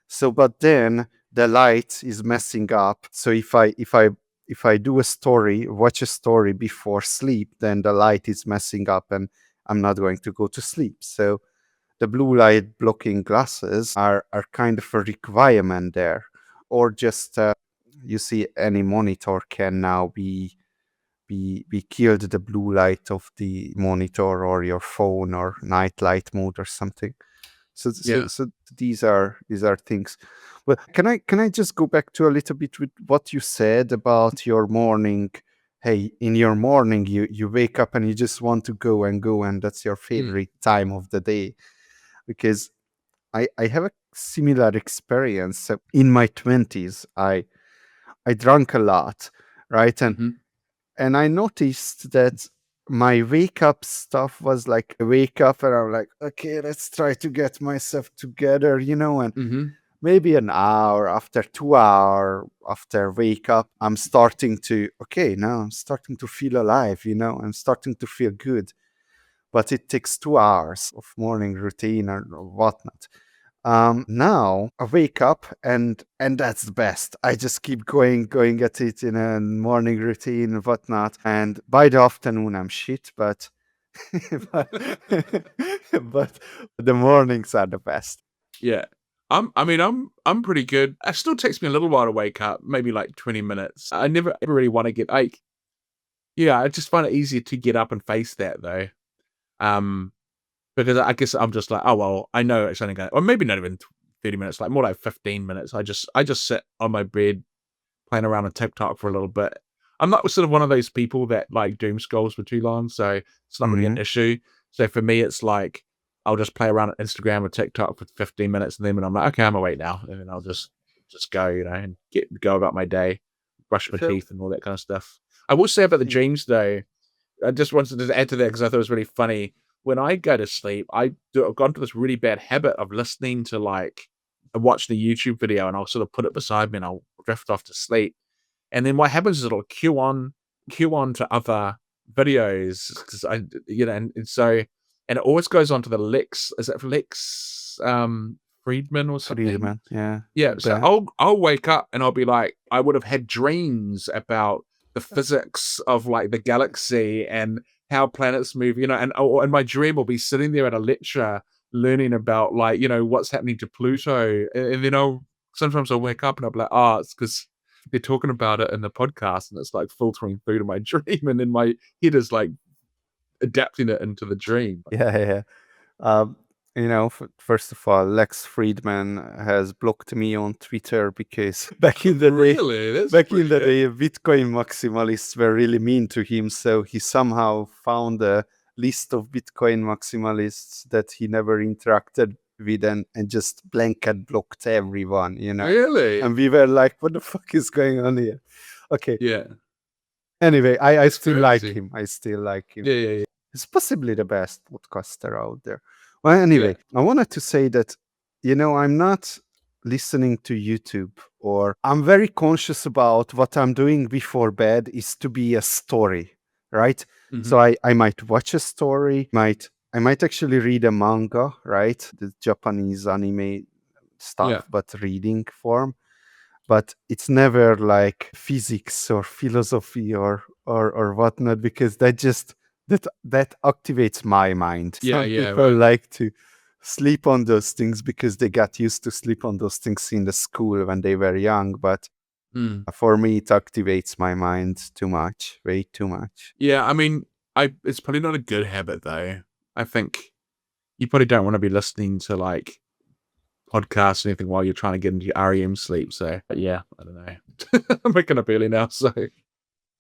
So, but then the light is messing up. So if I do a story, watch a story before sleep, then the light is messing up, and I'm not going to go to sleep. So the blue light blocking glasses are kind of a requirement there, or just you see, any monitor can now be killed the blue light of the monitor or your phone or night light mode or something. So so
Yeah.
so these are things. Well, can I just go back to a little bit with what you said about your morning? Hey, in your morning, you wake up and you just want to go and go, and that's your
Mm.
favorite time of the day. Because I have a similar experience. So in my 20s, I drank a lot, right? And
Mhm.
and I noticed that my wake up stuff was like, I wake up and I'm like, okay, let's try to get myself together, and
Mhm.
maybe an hour after 2 hour after wake up, I'm starting to, okay, now I'm starting to feel alive, I'm starting to feel good. But it takes 2 hours of morning routine or whatnot. Now I wake up, and that's the best. I just keep going at it in a morning routine and whatnot. And by the afternoon, I'm shit, but but, but the mornings are the best.
Yeah. I'm pretty good. It still takes me a little while to wake up, maybe like 20 minutes. I never ever really want to get like, yeah, I just find it easier to get up and face that though. Um, because I guess I'm just like, oh well, I know it's only gonna, or maybe not even 30 minutes, like more like 15 minutes. I just sit on my bed playing around on TikTok for a little bit. I'm not sort of one of those people that like doom scrolls for too long, so it's not really an
Hmm.
issue. So for me, it's like I'll just play around on Instagram or TikTok for 15 minutes, and then when I'm like, okay, I'm awake now, and then I'll just go, and go about my day, brush my
So,
teeth and all that kind of stuff. I will say about the
see,
dreams though, I just wanted to add to that because I thought it was really funny. When I go to sleep, I've gone to this really bad habit of listening to like I watch the YouTube video and I'll sort of put it beside me and I'll drift off to sleep. And then what happens is it'll queue on to other videos because and so and it always goes on to the Lex. Is it Lex Friedman or something?
Friedman, yeah,
Yeah, so
the
I'll wake up and I'll be like, I would have had dreams about the physics of like the galaxy and how planets move, and my dream will be sitting there at a lecture learning about like, what's happening to Pluto. And then sometimes I'll wake up and I'll be like, oh, it's because they're talking about it in the podcast and it's like filtering through to my dream. And then my head is like adapting it into the dream.
yeah, yeah. Um, first of all, Lex Friedman has blocked me on Twitter because
Really? That's
back in the
brilliant.
day, Bitcoin maximalists were really mean to him. So he somehow found a list of Bitcoin maximalists that he never interacted with and just blanket blocked everyone.
Really?
And we were like, what the fuck is going on here? Okay.
Yeah.
Anyway, I
That's
still like
crazy.
him. I still like him.
Yeah, yeah, yeah.
He's possibly the best podcaster out there. Well,
Yeah.
anyway, I wanted to say that, I'm not listening to YouTube, or I'm very conscious about what I'm doing before bed is to be a story, right? So
Mhm.
I might watch a story, I might actually read a manga, right? The Japanese anime
Yeah.
stuff, but reading form, but it's never like physics or philosophy or whatnot, because that activates my mind.
Yeah,
Some
yeah,
people
right.
like to sleep on those things because they got used to sleep on those things in the school when they were young, but
Mm.
for me it activates my mind too much, way too much.
Yeah, I mean, I it's probably not a good habit though. I think you probably don't wanna be listening to, like, podcasts or anything while you're trying to get into your REM sleep, so but yeah, I don't know. I'm waking up early now, so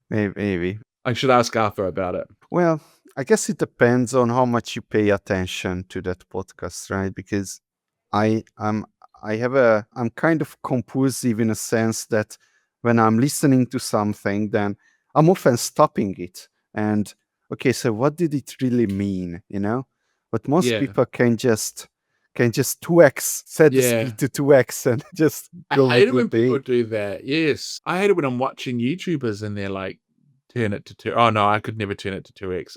Maybe.
I should ask Arthur about it.
Well, I guess it depends on how much you pay attention to that podcast, right? Because I am I'm kind of compulsive in a sense that when I'm listening to something, then I'm often stopping it. And okay, so what did it really mean? But most
Yeah.
people can just 2x set the
Yeah.
speed to 2x and just
I
go with
hate it
what
when
they.
people do that, yes. I hate it when I'm watching YouTubers and they're like, "Turn it to 2." Oh, no, I could never turn it to 2x.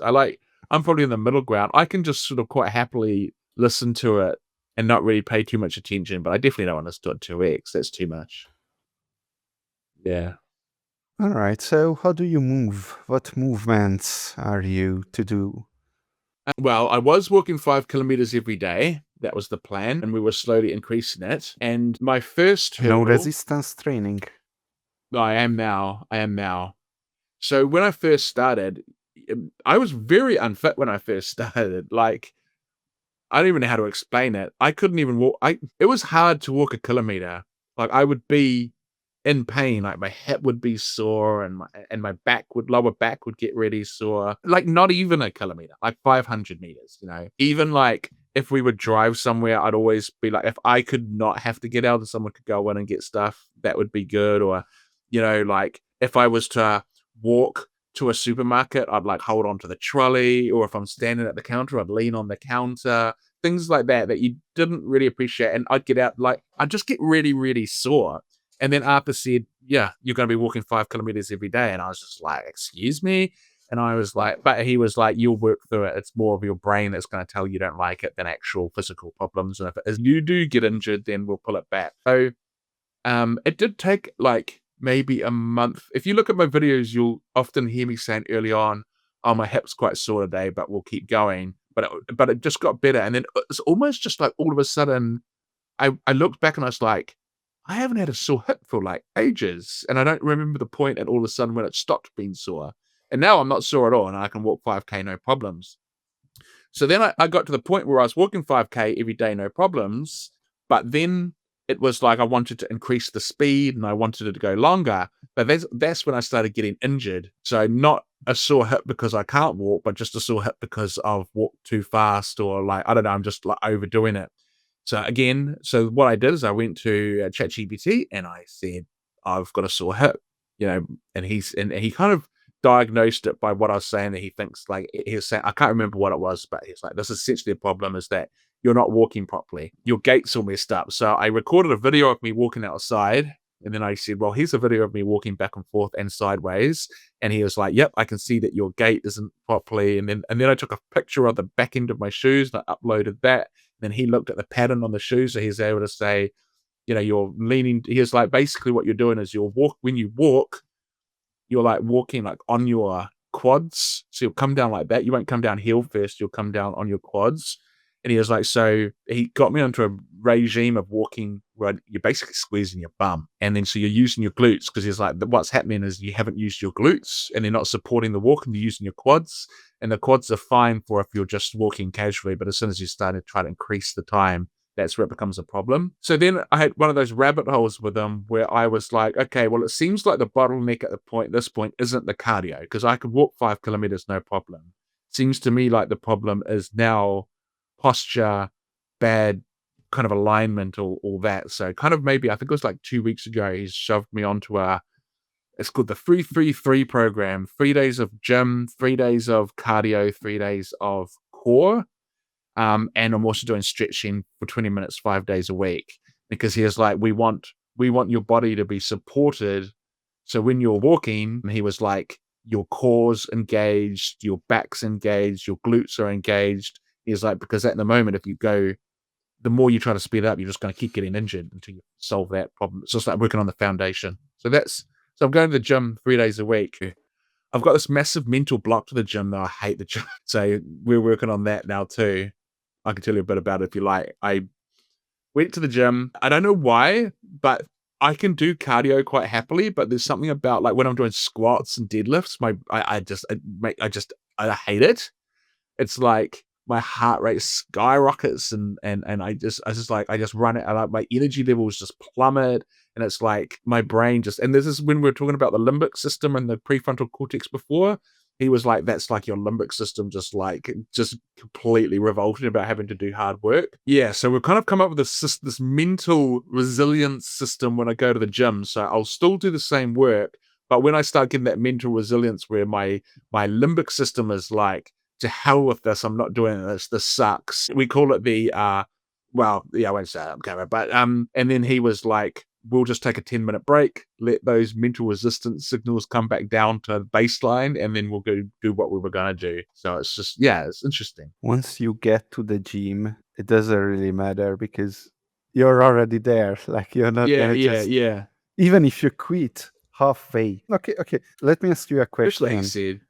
I'm probably in the middle ground. I can just sort of quite happily listen to it and not really pay too much attention, but I definitely don't want to listen to it 2x. That's too much. Yeah.
All right. So how do you move? What movements are you to do?
Well, I was walking 5 kilometers every day. That was the plan, and we were slowly increasing it. And my first
No
hurdle
resistance training.
I am now. I am now. So when I first started, I was very unfit when I first started. Like, I don't even know how to explain it. I couldn't even walk. It was hard to walk a kilometer. Like, I would be in pain. Like, my hip would be sore, and my lower back would get really sore. Like, not even a kilometer, like 500 meters. Even like if we would drive somewhere, I'd always be like, if I could not have to get out, and someone could go in and get stuff, that would be good. Or, like if I was to walk to a supermarket, I'd like hold on to the trolley, or if I'm standing at the counter, I'd lean on the counter. Things like that you didn't really appreciate. And I'd get out, like, I'd just get really, really sore. And then Arthur said, "Yeah, you're going to be walking 5 kilometers every day." And I was just like, "Excuse me?" And I was like, but he was like, "You'll work through it. It's more of your brain that's going to tell you don't like it than actual physical problems. And if it is, you do get injured, then we'll pull it back." So it did take like maybe a month. If you look at my videos, you'll often hear me saying early on, "Oh, my hip's quite sore today, but we'll keep going." But it just got better. And then it's almost just like all of a sudden, I looked back and I was like, I haven't had a sore hip for like ages. And I don't remember the point at all of a sudden when it stopped being sore. And now I'm not sore at all and I can walk 5K no problems. So then I got to the point where I was walking 5K every day, no problems. But then it was like I wanted to increase the speed and I wanted it to go longer. But that's when I started getting injured. So not a sore hip because I can't walk, but just a sore hip because I've walked too fast or like, I don't know, I'm just like overdoing it. So again, so what I did is I went to ChatGPT and I said, I've got a sore hip, and he kind of diagnosed it by what I was saying that he thinks like he was saying, I can't remember what it was, but he's like, this is essentially the problem is that you're not walking properly. Your gait's all messed up. So I recorded a video of me walking outside. And then I said, well, here's a video of me walking back and forth and sideways. And he was like, yep, I can see that your gait isn't properly. And then I took a picture of the back end of my shoes and I uploaded that. Then he looked at the pattern on the shoes, so he's able to say, you're leaning. He was like, basically, what you're doing is when you walk, you're like walking like on your quads. So you'll come down like that. You won't come down heel first. You'll come down on your quads. And he was like, so he got me onto a regime of walking where you're basically squeezing your bum. And then so you're using your glutes because he's like, what's happening is you haven't used your glutes and they're not supporting the walk and you're using your quads. And the quads are fine for if you're just walking casually. But as soon as you start to try to increase the time, that's where it becomes a problem. So then I had one of those rabbit holes with him where I was like, okay, well, it seems like the bottleneck at this point isn't the cardio because I could walk 5 kilometers, no problem. Seems to me like the problem is now posture, bad kind of alignment, all that. So kind of maybe, I think it was like 2 weeks ago, he shoved me onto it's called the 3-3-3 program, 3 days of gym, 3 days of cardio, 3 days of core. And I'm also doing stretching for 20 minutes, 5 days a week, because he was like, we want your body to be supported. So when you're walking, he was like, your core's engaged, your back's engaged, your glutes are engaged. He's like, because at the moment, if you go, the more you try to speed up, you're just going to keep getting injured until you solve that problem. So start working on the foundation. So I'm going to the gym 3 days a week. I've got this massive mental block to the gym though. I hate the gym. So we're working on that now too. I can tell you a bit about it if you like. I went to the gym. I don't know why, but I can do cardio quite happily. But there's something about like when I'm doing squats and deadlifts, I hate it. It's like my heart rate skyrockets and I just run it and like my energy levels just plummet. And it's like my brain and this is when we were talking about the limbic system and the prefrontal cortex before. He was like, that's like your limbic system just completely revolting about having to do hard work. Yeah, so we've kind of come up with this mental resilience system when I go to the gym. So I'll still do the same work, but when I start getting that mental resilience where my limbic system is like, to hell with this, I'm not doing this. This sucks. We call it well, yeah, I won't say it on camera, but and then he was like, we'll just take a 10-minute break, let those mental resistance signals come back down to baseline, and then we'll go do what we were gonna do. So it's just, yeah, it's interesting.
Once you get to the gym, it doesn't really matter because you're already there. Like you're not
Yeah,
gonna
yeah,
just,
yeah.
even if you quit halfway. Okay. Let me ask you a
Just like you
question.
said.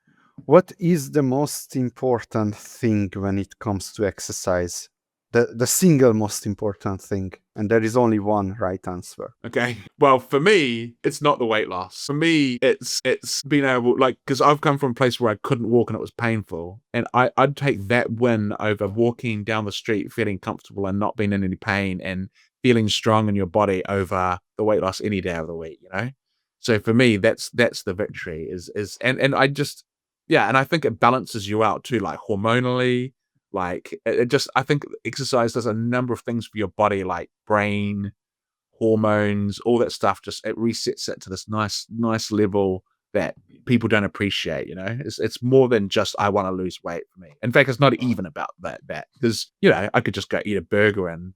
What is the most important thing when it comes to exercise? The single most important thing, and there is only one right answer.
Okay. Well, for me, it's not the weight loss. For me, it's being able, like, because I've come from a place where I couldn't walk and it was painful, and I'd take that win over walking down the street feeling comfortable and not being in any pain and feeling strong in your body over the weight loss any day of the week. So for me, that's the victory. And I just, yeah, and I think it balances you out too, like hormonally. Like it just, I think exercise does a number of things for your body, like brain, hormones, all that stuff. Just it resets it to this nice level that people don't appreciate. It's more than just I want to lose weight for me. In fact, it's not even about that because I could just go eat a burger and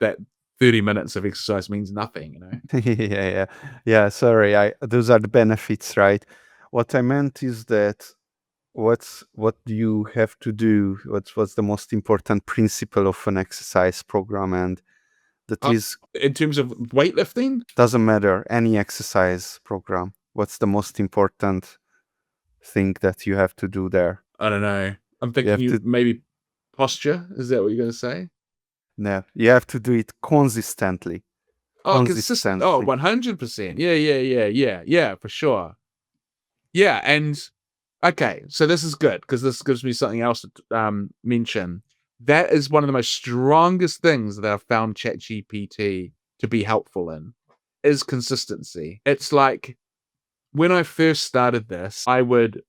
that 30 minutes of exercise means nothing.
Yeah. Sorry, those are the benefits, right? What I meant is that what do you have to do? What's the most important principle of an exercise program, and that is
In terms of weightlifting,
doesn't matter any exercise program. What's the most important thing that you have to do there?
I don't know. I'm
You
thinking
have
you
to
maybe posture. Is that what you're going to say?
No, you have to do it consistently.
Oh, consistent. Oh,
Consistently.
100%. Yeah, for sure. Yeah, and okay, so this is good because this gives me something else to mention. That is one of the most strongest things that I've found ChatGPT to be helpful in is consistency. It's like when I first started this, I would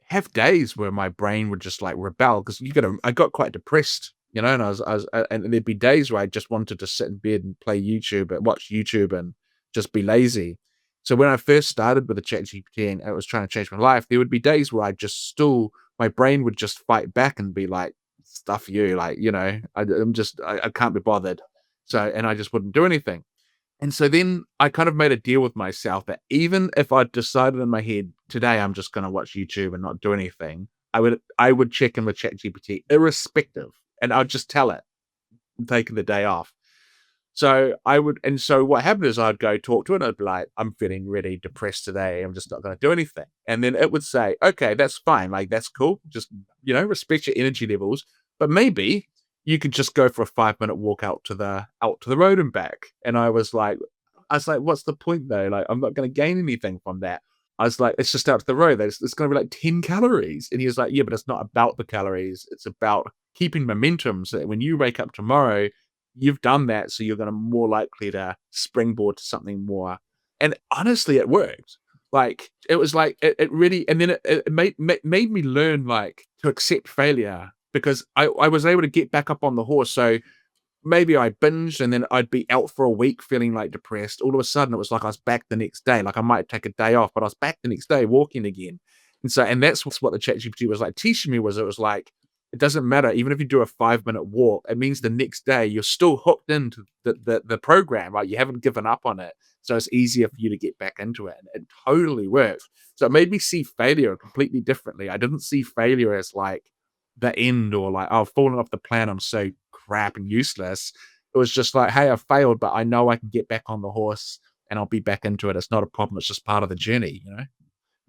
have days where my brain would just like rebel because I got quite depressed, and and there'd be days where I just wanted to sit in bed and play YouTube and watch YouTube and just be lazy. So when I first started with the chat GPT and I was trying to change my life, there would be days where I just still, my brain would just fight back and be like, stuff you, like, I can't be bothered. So, and I just wouldn't do anything. And so then I kind of made a deal with myself that even if I decided in my head, today I'm just gonna watch YouTube and not do anything, I would check in with ChatGPT irrespective, and I'd just tell it I'm taking the day off. So what happened is I'd go talk to it and I'd be like, I'm feeling really depressed today. I'm just not going to do anything. And then it would say, okay, that's fine. Like, that's cool. Just, respect your energy levels. But maybe you could just go for a 5 minute walk out to the road and back. And I was like, what's the point though? Like, I'm not going to gain anything from that. I was like, it's just out to the road. It's going to be like 10 calories. And he was like, yeah, but it's not about the calories. It's about keeping momentum so that when you wake up tomorrow, you've done that, so you're gonna more likely to springboard to something more. And honestly, it worked. Like it was like it really, and then it made me learn like to accept failure because I was able to get back up on the horse. So maybe I binged and then I'd be out for a week feeling like depressed. All of a sudden, it was like I was back the next day. Like I might take a day off, but I was back the next day walking again. And that's what the ChatGPT was like teaching me was it was like, it doesn't matter. Even if you do a 5 minute walk, it means the next day you're still hooked into the program, right? You haven't given up on it. So it's easier for you to get back into it. And it totally worked. So it made me see failure completely differently. I didn't see failure as like the end or like, oh, I've fallen off the plan. I'm so crap and useless. It was just like, hey, I failed, but I know I can get back on the horse and I'll be back into it. It's not a problem. It's just part of the journey.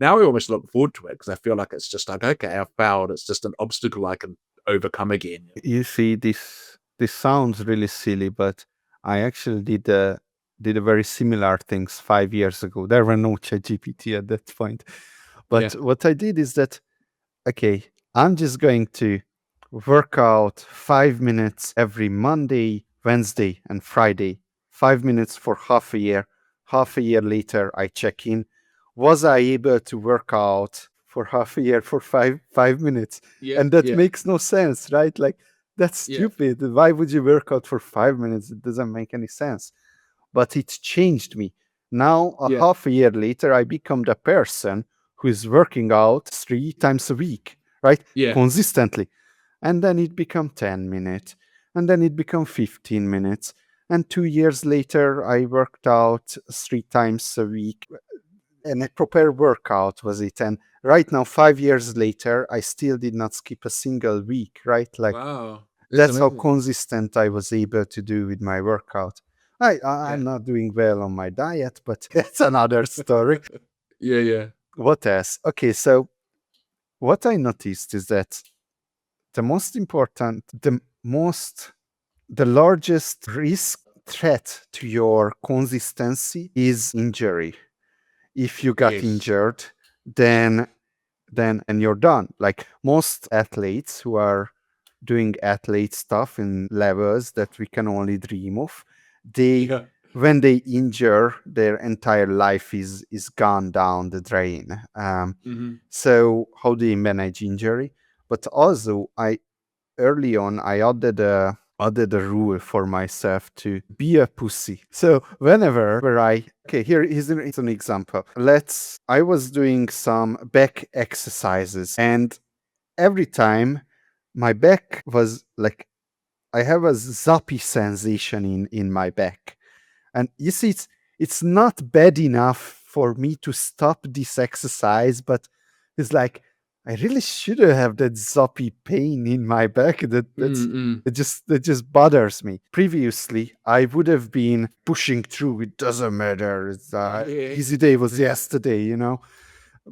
Now I almost look forward to it because I feel like it's just like, okay, I failed. It's just an obstacle I can overcome again.
You see, this sounds really silly, but I actually did a very similar things 5 years ago. There were no ChatGPT at that point.
Yeah.
But what I did is that, okay, I'm just going to work out 5 minutes every Monday, Wednesday, and Friday. 5 minutes for half a year. Half a year later, I check in. Was I able to work out for half a year for five minutes?
Yeah.
And that
Yeah.
makes no sense, right? Like that's
Yeah.
stupid. Why would you work out for 5 minutes? It doesn't make any sense. But it changed me. Now, a
Yeah.
half a year later, I become the person who is working out 3 times a week, right?
Yeah.
Consistently. And then it become 10 minutes. And then it become 15 minutes. And 2 years later, I worked out 3 times a week. And a proper workout was it. And right now, 5 years later, I still did not skip a single week, right? Like
Wow. That's
that's how
amazing.
consistent I was able to do with my workout.
Yeah.
I'm not doing well on my diet, but that's another story.
Yeah. Yeah.
What else? Okay, so what I noticed is that the most important, the largest risk threat to your consistency is injury. If you got
Yes.
injured, then and you're done. Like most athletes who are doing athlete stuff in levels that we can only dream of, they
Yeah.
when they injure, their entire life is gone down the drain.
Hmm.
So how do you manage injury? But also, I early on I added a rule for myself to be a pussy. So whenever I okay, here is an example. I was doing some back exercises, and every time my back was like I have a zappy sensation in my back. And you see, it's not bad enough for me to stop this exercise, but it's like I really should have that zoppy pain in my back
Mm-mm.
that just bothers me. Previously, I would have been pushing through. It doesn't matter. It's
Yeah.
easy day was yesterday, you know.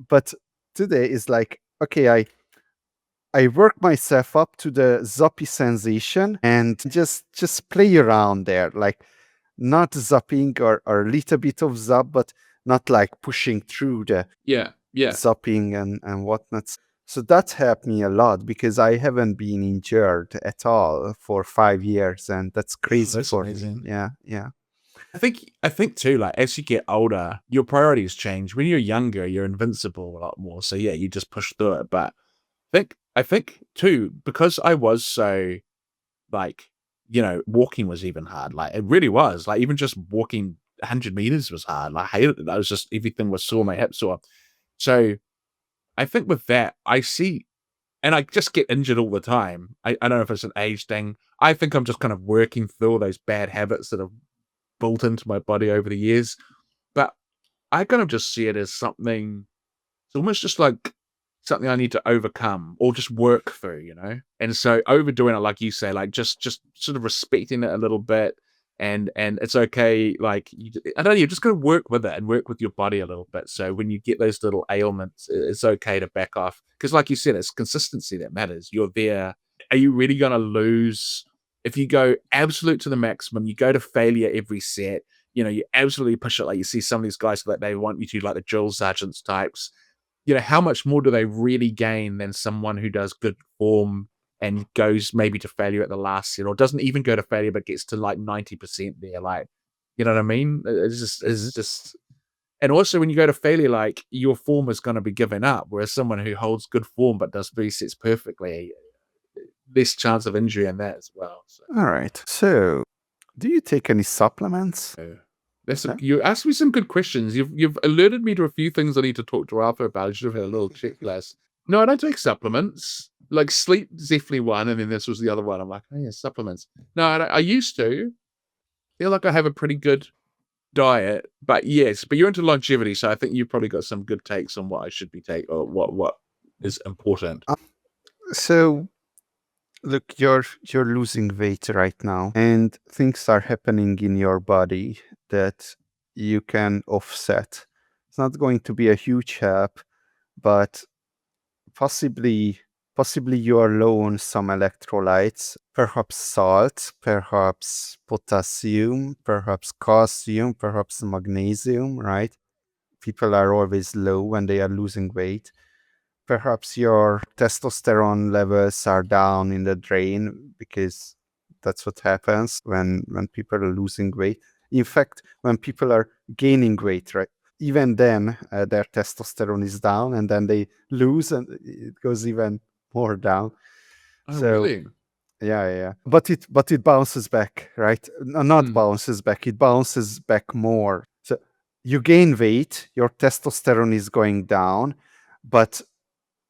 But today is like okay, I work myself up to the zappy sensation and just play around there, like not zapping or a little bit of zap, but not like pushing through the
Yeah.
zapping and whatnot. So that helped me a lot because I haven't been injured at all for 5 years, and that's
Oh,
crazy
that's
for me.
amazing.
Yeah, yeah.
I think too, like as you get older, your priorities change. When you're younger, you're invincible a lot more. So yeah, you just push through it. But I think too, because I was so like, walking was even hard. Like it really was. Like even just walking 100 meters was hard. Like, I hated it. I was just everything was sore, my hips sore. So I think with that, I see, and I just get injured all the time. I don't know if it's an age thing. I think I'm just kind of working through all those bad habits that have built into my body over the years. But I kind of just see it as something, it's almost just like something I need to overcome or just work through. And so overdoing it, like you say, like just sort of respecting it a little bit, and it's okay. Like I don't know, you just got to work with it and work with your body a little bit. So when you get those little ailments, it's okay to back off because, like you said, it's consistency that matters. You're there. Are you really going to lose if you go absolute to the maximum? You go to failure every set. You absolutely push it. Like you see some of these guys, like they want you to, like the drill sergeants types. How much more do they really gain than someone who does good form and goes maybe to failure at the last set, or doesn't even go to failure but gets to like 90% there? Like, you know what I mean? It's just, and also when you go to failure, like your form is going to be given up, whereas someone who holds good form but does three sets perfectly, less chance of injury in that as well. So.
All right. So, do you take any supplements?
Yeah. That's
No?
you asked me some good questions. You've alerted me to a few things I need to talk to Arthur about. I should have had a little checklist. No, I don't take supplements. Like sleep is definitely one, and then this was the other one. I'm like, oh yeah, supplements. No, I used to feel like I have a pretty good diet, but yes, but you're into longevity, so I think you've probably got some good takes on what I should be taking or what is important.
Uh, so, look, you're losing weight right now, and things are happening in your body that you can offset. It's not going to be a huge help, but possibly possibly you are low on some electrolytes, perhaps salt, perhaps potassium, perhaps calcium, perhaps magnesium, right? People are always low when they are losing weight. Perhaps your testosterone levels are down in the drain because that's what happens when people are losing weight. In fact, when people are gaining weight, right? Even then, their testosterone is down, and then they lose, and it goes even more down.
Oh,
So
really?
yeah, yeah, yeah. But it bounces back, right? Not
Hmm.
bounces back. It bounces back more. So you gain weight, your testosterone is going down, but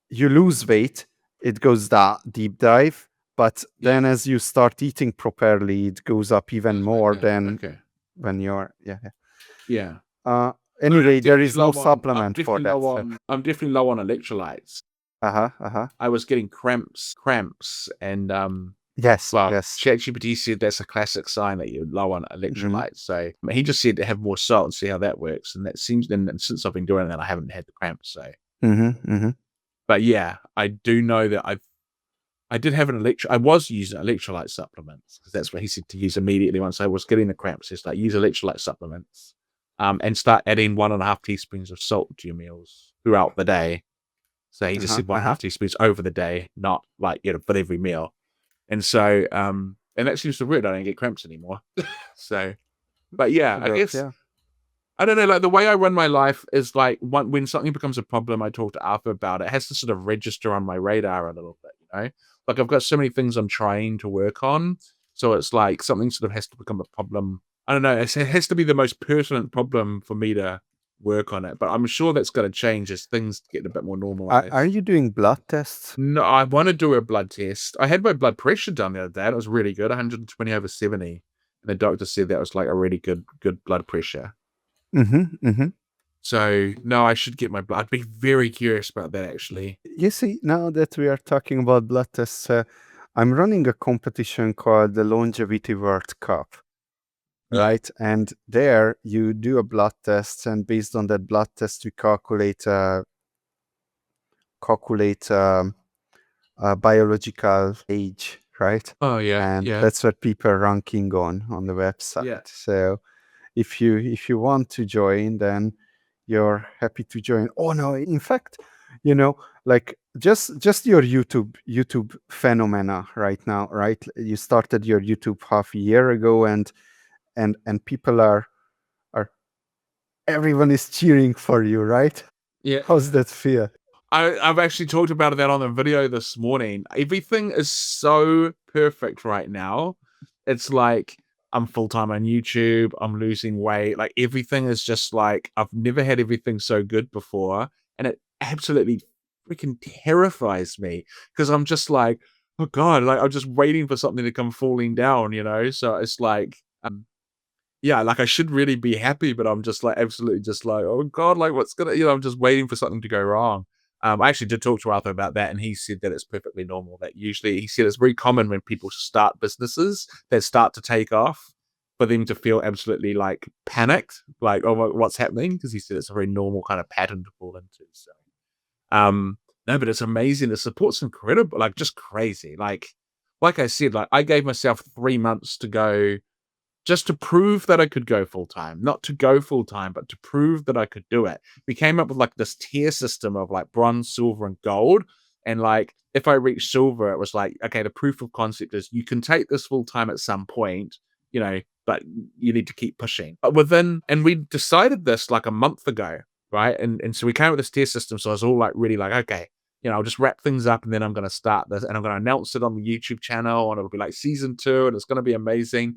you lose weight, it goes down deep dive. But
Yeah.
then as you start eating properly, it goes up even more
Okay.
than
Okay.
when you're yeah. Yeah.
Yeah. I'm
Anyway, there
definitely
is no
low on. I'm
supplement for
definitely
that.
low on. I'm definitely low on electrolytes.
Uh-huh, uh-huh.
I was getting cramps, and
Yes,
well,
yes.
ChatGPT said that's a classic sign that you're low on
Mm-hmm,
electrolytes. So he just said to have more salt and see how that works, and that seems. And since I've been doing that, I haven't had the cramps. So,
mm-hmm, mm-hmm.
but yeah, I do know that I did have I was using electrolyte supplements because that's what he said to use immediately once I was getting the cramps. Is like use electrolyte supplements, and start adding 1.5 teaspoons of salt to your meals throughout the day. So he just
Uh-huh,
said one and a
uh-huh.
half teaspoons over the day, not like, for every meal. And so, and that seems to work. I don't get cramps anymore. So, but yeah, I
Good,
guess,
yeah.
I don't know, like the way I run my life is like when something becomes a problem, I talk to Arthur about it. It has to sort of register on my radar a little bit. Like I've got so many things I'm trying to work on. So it's like something sort of has to become a problem. I don't know. It has to be the most pertinent problem for me to work on it. But I'm sure that's going to change as things get a bit more
Are
normalized.
you doing blood tests?
No, I want to do a blood test. I had my blood pressure done the other day. It was really good, 120/70, and the doctor said that was like a really good blood pressure.
Mm-hmm, mm-hmm.
So no, I should get my blood. I'd be very curious about that actually.
You see, now that we are talking about blood tests, I'm running a competition called the Longevity World Cup,
Yeah.
right? And there you do a blood test, and based on that blood test, we calculate biological age, right?
Oh, yeah,
And
yeah.
that's what people are ranking on the
Yeah.
website. So if you want to join, then you're happy to join. Oh no, in fact, like just your YouTube phenomena right now, right? You started your YouTube half a year ago, and people are everyone is cheering for you, right?
Yeah.
How's that feel?
I've actually talked about that on the video this morning. Everything is so perfect right now. It's like I'm full time on YouTube. I'm losing weight. Like everything is just like I've never had everything so good before, and it absolutely freaking terrifies me because I'm just like, oh god, like I'm just waiting for something to come falling down, you know. So it's like, yeah, like I should really be happy, but I'm just like absolutely just like, oh god, like what's gonna, I'm just waiting for something to go wrong. I actually did talk to Arthur about that, and he said that it's perfectly normal. That usually, he said it's very common when people start businesses that start to take off for them to feel absolutely like panicked, like oh what's happening? Because he said it's a very normal kind of pattern to fall into. So, um, no, but it's amazing. The support's incredible, like just crazy. Like I said, like I gave myself 3 months to go just to prove that I could go full time, not to go full time, but to prove that I could do it. We came up with like this tier system of like bronze, silver, and gold. And like, if I reached silver, it was like, okay, the proof of concept is you can take this full time at some point, but you need to keep pushing. But and we decided this like a month ago, right? And so we came up with this tier system. So I was all like, really like, okay, I'll just wrap things up and then I'm going to start this and I'm going to announce it on the YouTube channel and it'll be like season 2 and it's going to be amazing.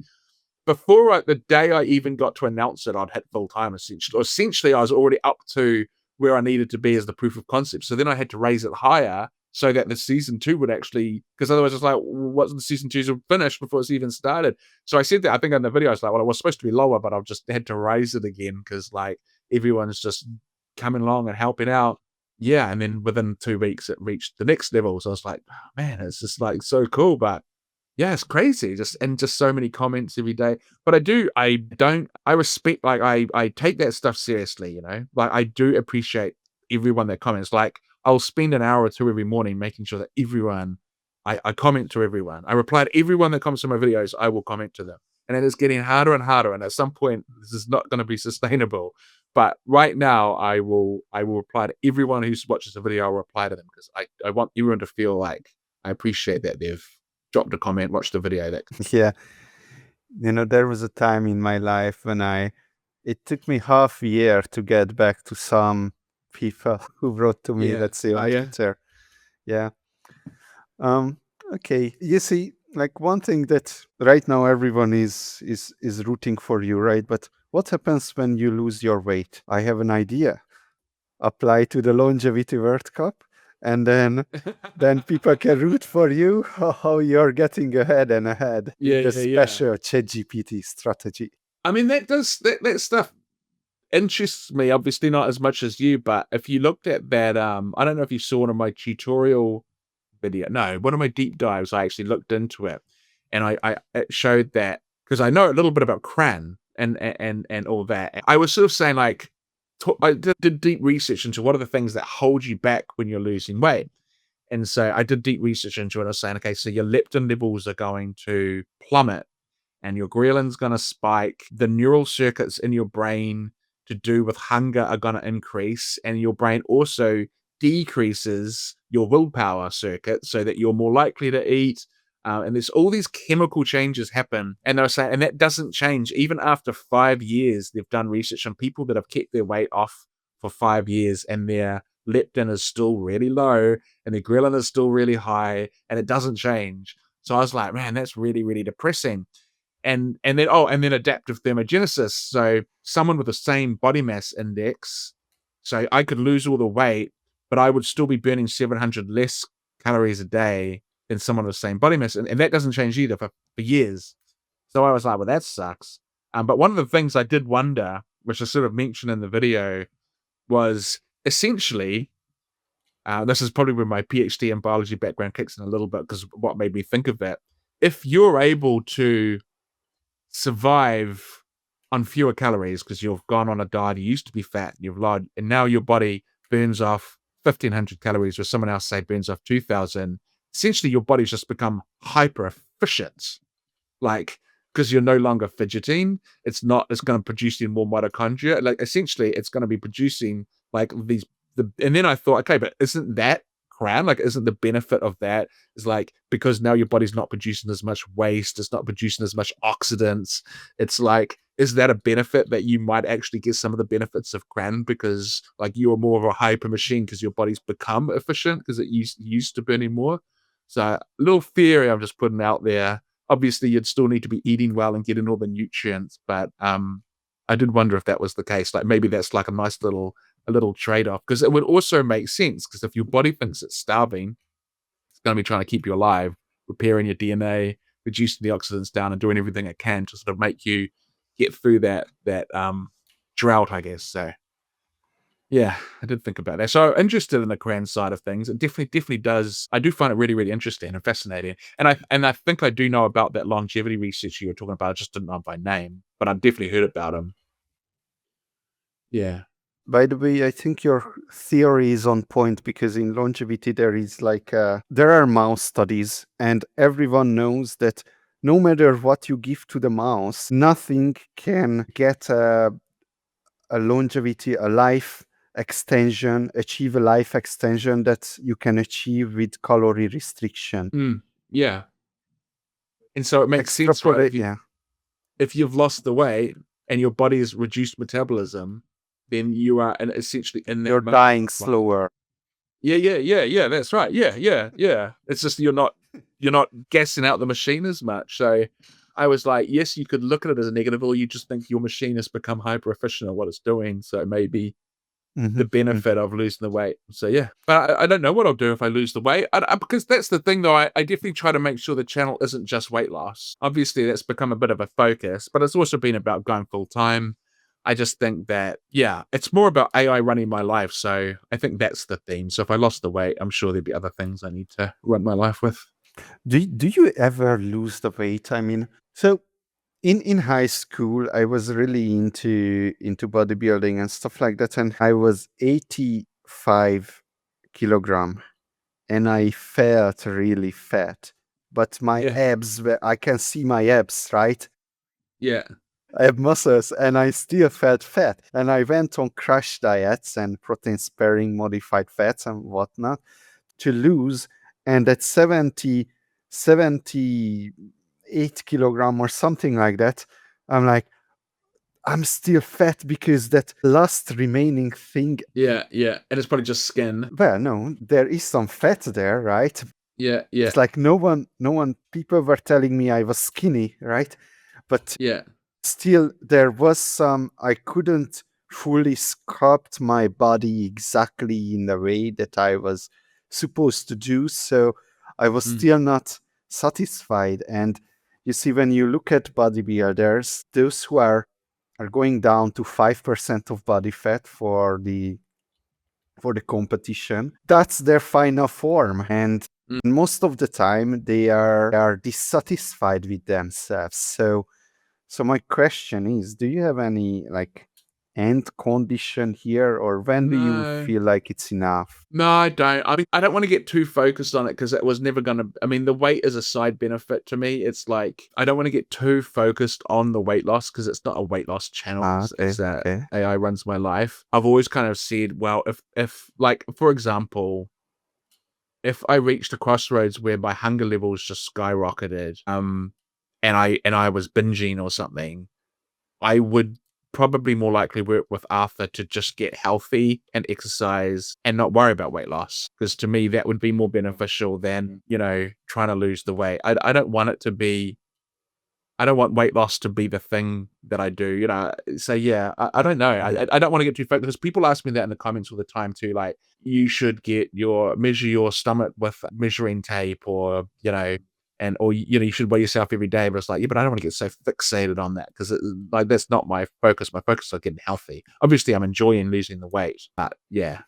Before the day I even got to announce it, I'd hit full time essentially. Essentially, I was already up to where I needed to be as the proof of concept. So then I had to raise it higher so that the season 2 would actually, because otherwise it's like, what's the season 2's finished before it's even started? So I said that, I think in the video, I was like, well, it was supposed to be lower, but I've just had to raise it again because like everyone's just coming along and helping out. Yeah. And then within 2 weeks, it reached the next level. So I was like, oh, man, it's just like so cool. But yeah, it's crazy. Just so many comments every day. But I respect, like I take that stuff seriously, Like I do appreciate everyone that comments. Like I'll spend an hour or two every morning making sure that I comment to everyone. I reply to everyone that comments on my videos, I will comment to them. And it is getting harder and harder. And at some point, this is not going to be sustainable. But right now, I will reply to everyone who watches the video. I'll reply to them because I want everyone to feel like I appreciate that they've dropped a comment, watched the video. That
Yeah, there was a time in my life when it took me half a year to get back to some people who wrote to me,
Yeah.
let's say
Oh,
on
yeah.
Twitter. Yeah. Okay. You see, like one thing that right now everyone is rooting for you, right? But what happens when you lose your weight? I have an idea. Apply to the Longevity World Cup, and then people can root for you how you're getting ahead and ahead
Yeah,
with the
yeah, yeah.
special ChatGPT strategy.
I mean, that stuff interests me, obviously not as much as you, but if you looked at that, I don't know if you saw one of my tutorial video. No, one of my deep dives, I actually looked into it, and I it showed that because I know a little bit about CRAN and all that. I was sort of saying like, I did deep research into what are the things that hold you back when you're losing weight. And so I did deep research into it. I was saying, okay, so your leptin levels are going to plummet and your ghrelin's going to spike. The neural circuits in your brain to do with hunger are going to increase, and your brain also decreases your willpower circuit so that you're more likely to eat. And there's all these chemical changes happen. And they're saying, and that doesn't change even after 5 years. They've done research on people that have kept their weight off for 5 years, and their leptin is still really low, and their ghrelin is still really high, and it doesn't change. So I was like, man, that's really, really depressing. And then adaptive thermogenesis. So someone with the same body mass index, so I could lose all the weight, but I would still be burning 700 less calories a day than someone with the same body mass, and that doesn't change either for years. So I was like, well, that sucks. But one of the things I did wonder, which I sort of mentioned in the video, was essentially, this is probably where my PhD in biology background kicks in a little bit because what made me think of that. If you're able to survive on fewer calories because you've gone on a diet, you used to be fat, you've lied, and now your body burns off 1,500 calories, or someone else say burns off 2,000. essentially your body's just become hyper efficient. Like, because you're no longer fidgeting, it's going to produce you more mitochondria. Like, essentially, it's going to be producing like and then I thought, okay, but isn't that crown? Like, isn't the benefit of that is like, because now your body's not producing as much waste, it's not producing as much oxidants. It's like, is that a benefit that you might actually get some of the benefits of crown because like you are more of a hyper machine because your body's become efficient because it used to burning more? So a little theory I'm just putting out there. Obviously, you'd still need to be eating well and getting all the nutrients, but I did wonder if that was the case. Like maybe that's like a little trade-off because it would also make sense because if your body thinks it's starving, it's going to be trying to keep you alive, repairing your DNA, reducing the oxidants down, and doing everything it can to sort of make you get through that drought, I guess. So yeah, I did think about that. So interested in the Quran side of things. It definitely does. I do find it really, really interesting and fascinating. And I think I do know about that longevity research you were talking about. I just didn't know by name, but I've definitely heard about them. Yeah.
By the way, I think your theory is on point because in longevity there is there are mouse studies, and everyone knows that no matter what you give to the mouse, nothing can get a longevity, a life extension, achieve a life extension that you can achieve with calorie restriction.
Mm, yeah. And so it makes sense, right?
Extrapolate, yeah,
If you've lost the weight and your body has reduced metabolism, then you are essentially in that
you're
mode.
dying slower.
Yeah. That's right. Yeah. It's just you're not gassing out the machine as much. So I was like, yes, you could look at it as a negative, or you just think your machine has become hyper efficient at what it's doing. So maybe the
Mhm,
benefit
mhm.
of losing the weight. So yeah, but I don't know what I'll do if I lose the weight because that's the thing though. I definitely try to make sure the channel isn't just weight loss. Obviously, that's become a bit of a focus, but it's also been about going full time. I just think that yeah, it's more about AI running my life. So I think that's the theme. So if I lost the weight, I'm sure there'd be other things I need to run my life with.
Do you ever lose the weight? I mean, so in high school, I was really into bodybuilding and stuff like that, and I was 85 kilogram, and I felt really fat. But my
Yeah,
abs, I can see my abs, right?
yeah,
I have muscles, and I still felt fat. And I went on crash diets and protein sparing modified fats and whatnot to lose. And at 78 kilogram or something like that, I'm like, I'm still fat because that last remaining thing,
yeah. And it's probably just skin.
well, no, there is some fat there, right?
Yeah,
It's like no one, people were telling me I was skinny, right? But
yeah.
still, there was some, I couldn't fully sculpt my body exactly in the way that I was supposed to do. So I was
Mm,
still not satisfied. And you see, when you look at bodybuilders, those who are going down to 5% of body fat for the competition, that's their final form. And
mm.
most of the time they are dissatisfied with themselves. So my question is, do you have any like end condition here, or when do you
No.
feel like it's enough?
No, I don't. I mean, I don't want to get too focused on it because it was never gonna. I mean, the weight is a side benefit to me. It's like I don't want to get too focused on the weight loss because it's not a weight loss channel.
Ah,
It's
okay,
that
okay.
AI runs my life. I've always kind of said, well, if like for example, if I reached a crossroads where my hunger levels just skyrocketed, and I was binging or something, I would probably more likely work with Arthur to just get healthy and exercise and not worry about weight loss. Because to me, that would be more beneficial than, trying to lose the weight. I don't want it to be I don't want weight loss to be the thing that I do. So yeah, I don't know.
Mhm.
I don't want to get too focused because people ask me that in the comments all the time too. Like, you should measure your stomach with measuring tape, or or you should weigh yourself every day. But it's like, yeah, but I don't want to get so fixated on that because like that's not my focus. My focus is on getting healthy. Obviously, I'm enjoying losing the weight, but yeah,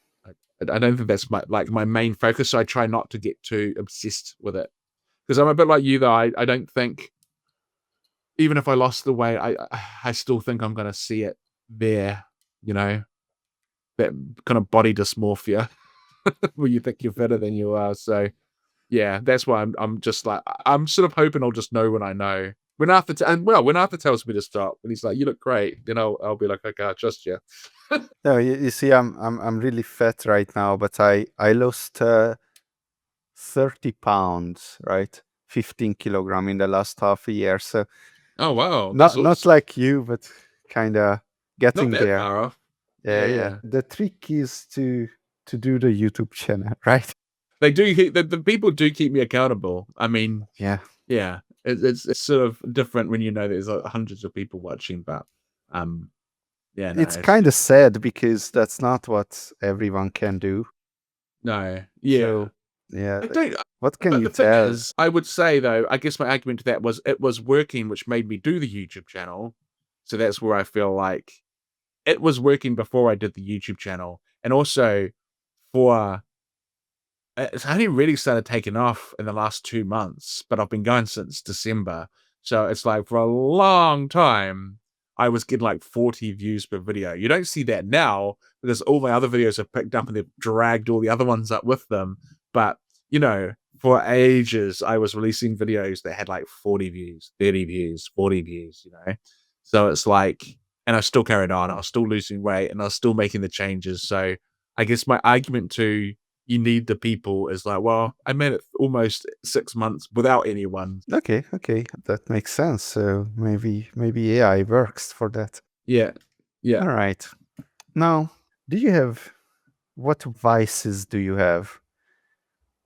I don't think that's my main focus. So I try not to get too obsessed with it because I'm a bit like you though. I don't think even if I lost the weight, I still think I'm gonna see it there, you know, that kind of body dysmorphia where you think you're better than you are. So Yeah, that's why I'm just like, I'm sort of hoping I'll just know when I know. When Arthur when Arthur tells me to stop, and he's like, "You look great," then I'll be like, "Okay, I trust you."
No, you see, I'm really fat right now, but I lost 30 pounds, right? 15 kilogram in the last half a year. So
Oh wow, that's
not
awesome.
like you, but kind of
Not
getting
that
there.
far off.
Yeah, yeah.
Yeah,
The trick is to do the YouTube channel, right?
they do. The people do keep me accountable. I mean,
Yeah.
yeah, it's sort of different when you know there's like hundreds of people watching, but um, yeah, no,
It's kind of sad because that's not what everyone can do.
no, yeah.
So, yeah,
I don't.
what can
But
you
the thing
tell?
is, I would say though, I guess my argument to that was it was working, which made me do the YouTube channel. So that's where I feel like it was working before I did the YouTube channel, and also for it's only really started taking off in the last 2 months, but I've been going since December. So it's like for a long time, I was getting like 40 views per video. You don't see that now because all my other videos have picked up and they've dragged all the other ones up with them. But, you know, for ages, I was releasing videos that had like 40 views, 30 views, 40 views, you know? So it's like, and I still carried on. I was still losing weight and I was still making the changes. So I guess my argument to you need the people is like, well, I made it almost 6 months without anyone.
Okay, okay, that makes sense. So maybe AI works for that.
Yeah. Yeah.
All right. Now, do you have what vices do you have?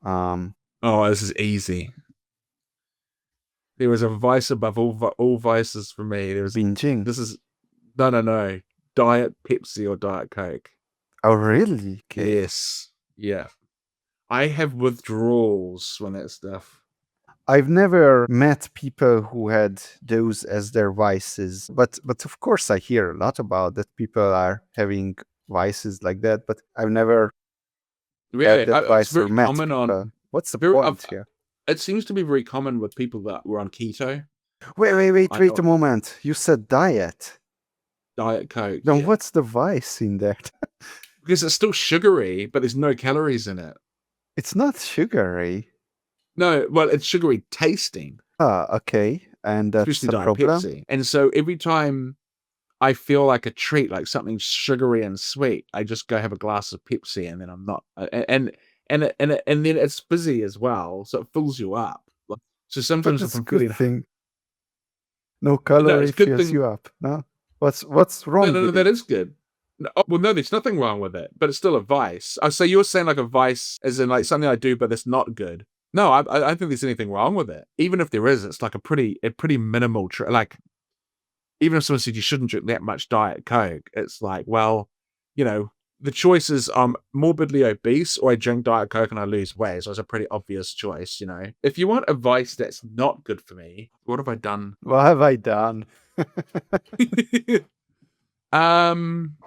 Um,
Oh, this is easy. There was a vice above all vices for me.
binging.
This is no. Diet Pepsi or Diet Coke.
Oh, really? Okay.
Yes. Yeah. I have withdrawals from that stuff.
I've never met people who had those as their vices, but of course I hear a lot about that people are having vices like that, but I've never had
Really,
that
it's
vice or
very
met
common on
people. What's the
very.
point here?
It seems to be very common with people that were on keto.
Wait
I
a moment. You said diet.
Diet Coke.
Then
Yeah.
what's the vice in that?
Because it's still sugary, but there's no calories in it.
It's not sugary.
No, well, it's sugary tasting,
Ah, okay. And that's
especially
a
Diet
problem?
Pepsi. And so every time I feel like a treat, like something sugary and sweet, I just go have a glass of Pepsi, and then I'm not, and then it's fizzy as well, so it fills you up. So
But
sometimes if
that's a
I'm
good
feeling,
thing. No
no, it's
calorie
a good
fills
thing.
you up. No? What's
No,
wrong
no, no,
with
that
it?
is good. No, oh, well, no, there's nothing wrong with it, but it's still a vice. Oh, so you're saying like a vice, as in like something I do, but it's not good. No, I don't think there's anything wrong with it. Even if there is, it's like a pretty minimal. Like even if someone said you shouldn't drink that much Diet Coke, it's like, well, you know, the choice is I'm morbidly obese or I drink Diet Coke and I lose weight. So it's a pretty obvious choice, you know. If you want a vice that's not good for me, what have I done?
What have I done?
um,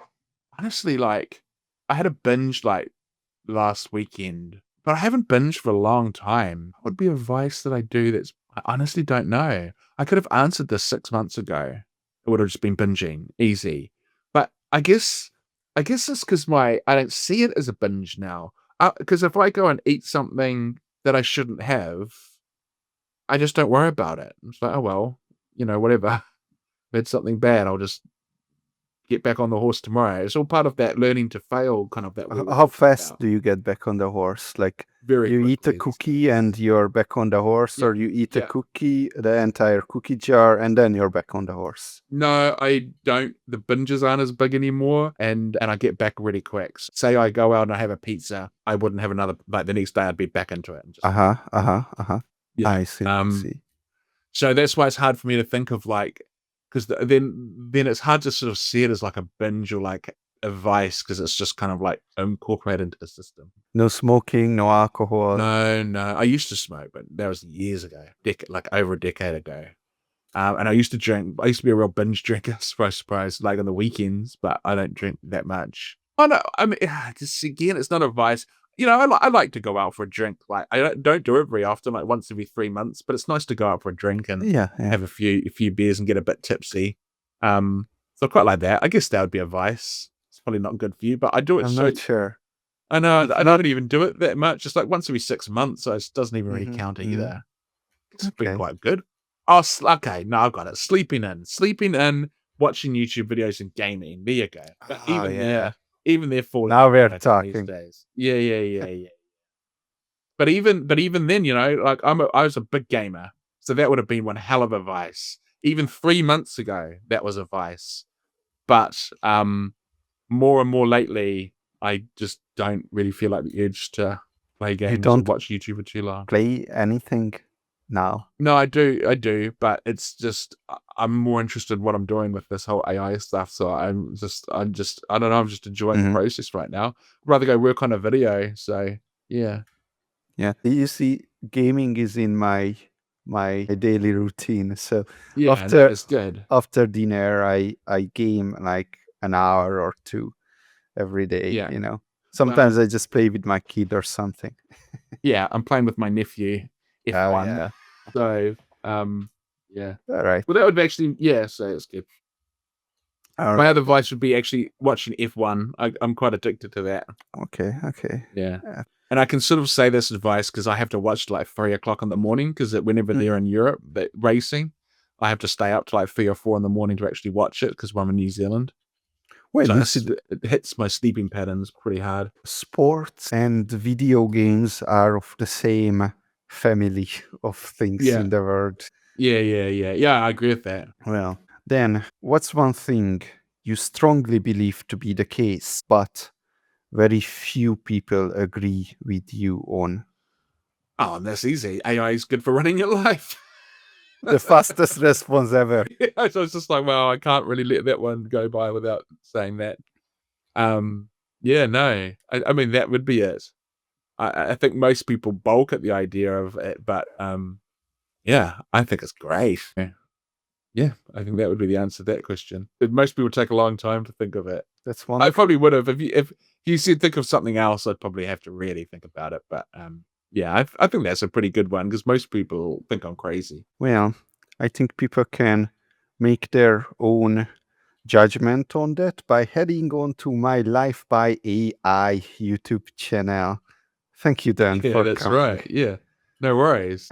honestly, like I had a binge like last weekend, but I haven't binged for a long time. What would be a vice that I do that's I honestly don't know. I could have answered this 6 months ago. It would have just been binging, easy. But I guess it's because my I don't see it as a binge now. Because if I go and eat something that I shouldn't have, I just don't worry about it. It's like, oh well, you know, whatever. If it's something bad, I'll just get back on the horse tomorrow. It's all part of that learning to fail kind of that we were
How
talking
fast
about.
do you get back on the horse? Like
Very
you eat a
quickly.
cookie and you're back on the horse,
Yeah.
or you eat a
Yeah.
cookie, the entire cookie jar, and then you're back on the horse.
No, I don't. The binges aren't as big anymore, and I get back really quick. Say I go out and I have a pizza, I wouldn't have another. Like the next day, I'd be back into it. And just
Uh-huh, uh-huh, uh-huh.
yeah.
I see, I see.
So that's why it's hard for me to think of like, because then it's hard to sort of see it as like a binge or like a vice because it's just kind of like incorporated into the system.
No smoking, no alcohol.
No, no. I used to smoke, but that was years ago, like over a decade ago. And I used to drink. I used to be a real binge drinker, surprise, like on the weekends. But I don't drink that much. Oh no, I mean, just again, it's not a vice. You know, I like to go out for a drink. Like I don't do it very often, like once every 3 months. But it's nice to go out for a drink and
Yeah, yeah.
have a few beers and get a bit tipsy. So I quite like that. I guess that would be a vice. It's probably not good for you, but I do it
I'm
so
not sure.
I know. I don't even do it that much. It's like once every 6 months, so it doesn't even really
Hmm.
count
Hmm.
either. It's been
Okay.
quite good. Oh, okay. No, I've got it. Sleeping in, watching YouTube videos and gaming. There you go. But
Oh yeah.
even they're falling
Now we're
better these
talking.
days. Yeah. But even then, like I was a big gamer, so that would have been one hell of a vice. Even 3 months ago, that was a vice. But more and more lately, I just don't really feel like the urge to play
You
games or
don't
watch YouTube for too long.
play anything now?
No, I do, but it's just I'm more interested in what I'm doing with this whole AI stuff. So I don't know, I'm just enjoying the
Hmm.
process right now. I'd rather go work on a video. So yeah,
Yeah. You see, gaming is in my daily routine. So
yeah, that
after
is good.
after dinner, I game like an hour or two every day.
Yeah,
Sometimes
well,
I just play with my kid or something.
yeah, I'm playing with my nephew
Oh yeah.
F1. So yeah,
All right.
well that would be actually so it's good.
All
My
right.
other vice would be actually watching F1. I'm quite addicted to that.
Okay. Okay.
Yeah.
Yeah.
And I can sort of say this advice because I have to watch like 3 o'clock in the morning because whenever they're
Mhm.
in Europe, that racing, I have to stay up to like 3 or 4 in the morning to actually watch it because I'm in New Zealand.
Well,
So
you see,
it hits my sleeping patterns pretty hard.
sports and video games are of the same family of things
Yeah.
in the world.
Yeah, I agree with that.
Well, then, what's one thing you strongly believe to be the case, but very few people agree with you on?
Oh, and that's easy. AI is good for running your life.
The fastest response ever.
Yeah, so it's just like, well, I can't really let that one go by without saying that. Um, yeah, no. I mean, that would be it. I think most people balk at the idea of it, but yeah, I think it's great. Yeah, I think that would be the answer to that question. But most people take a long time to think of it.
That's
I
wonderful.
probably would have if you said think of something else, I'd probably have to really think about it. But yeah, I think that's a pretty good one because most people think I'm crazy.
Well, I think people can make their own judgment on that by heading on to my Life by AI YouTube channel. Thank you, Dan,
Yeah,
for
that's
coming.
right. Yeah, no worries.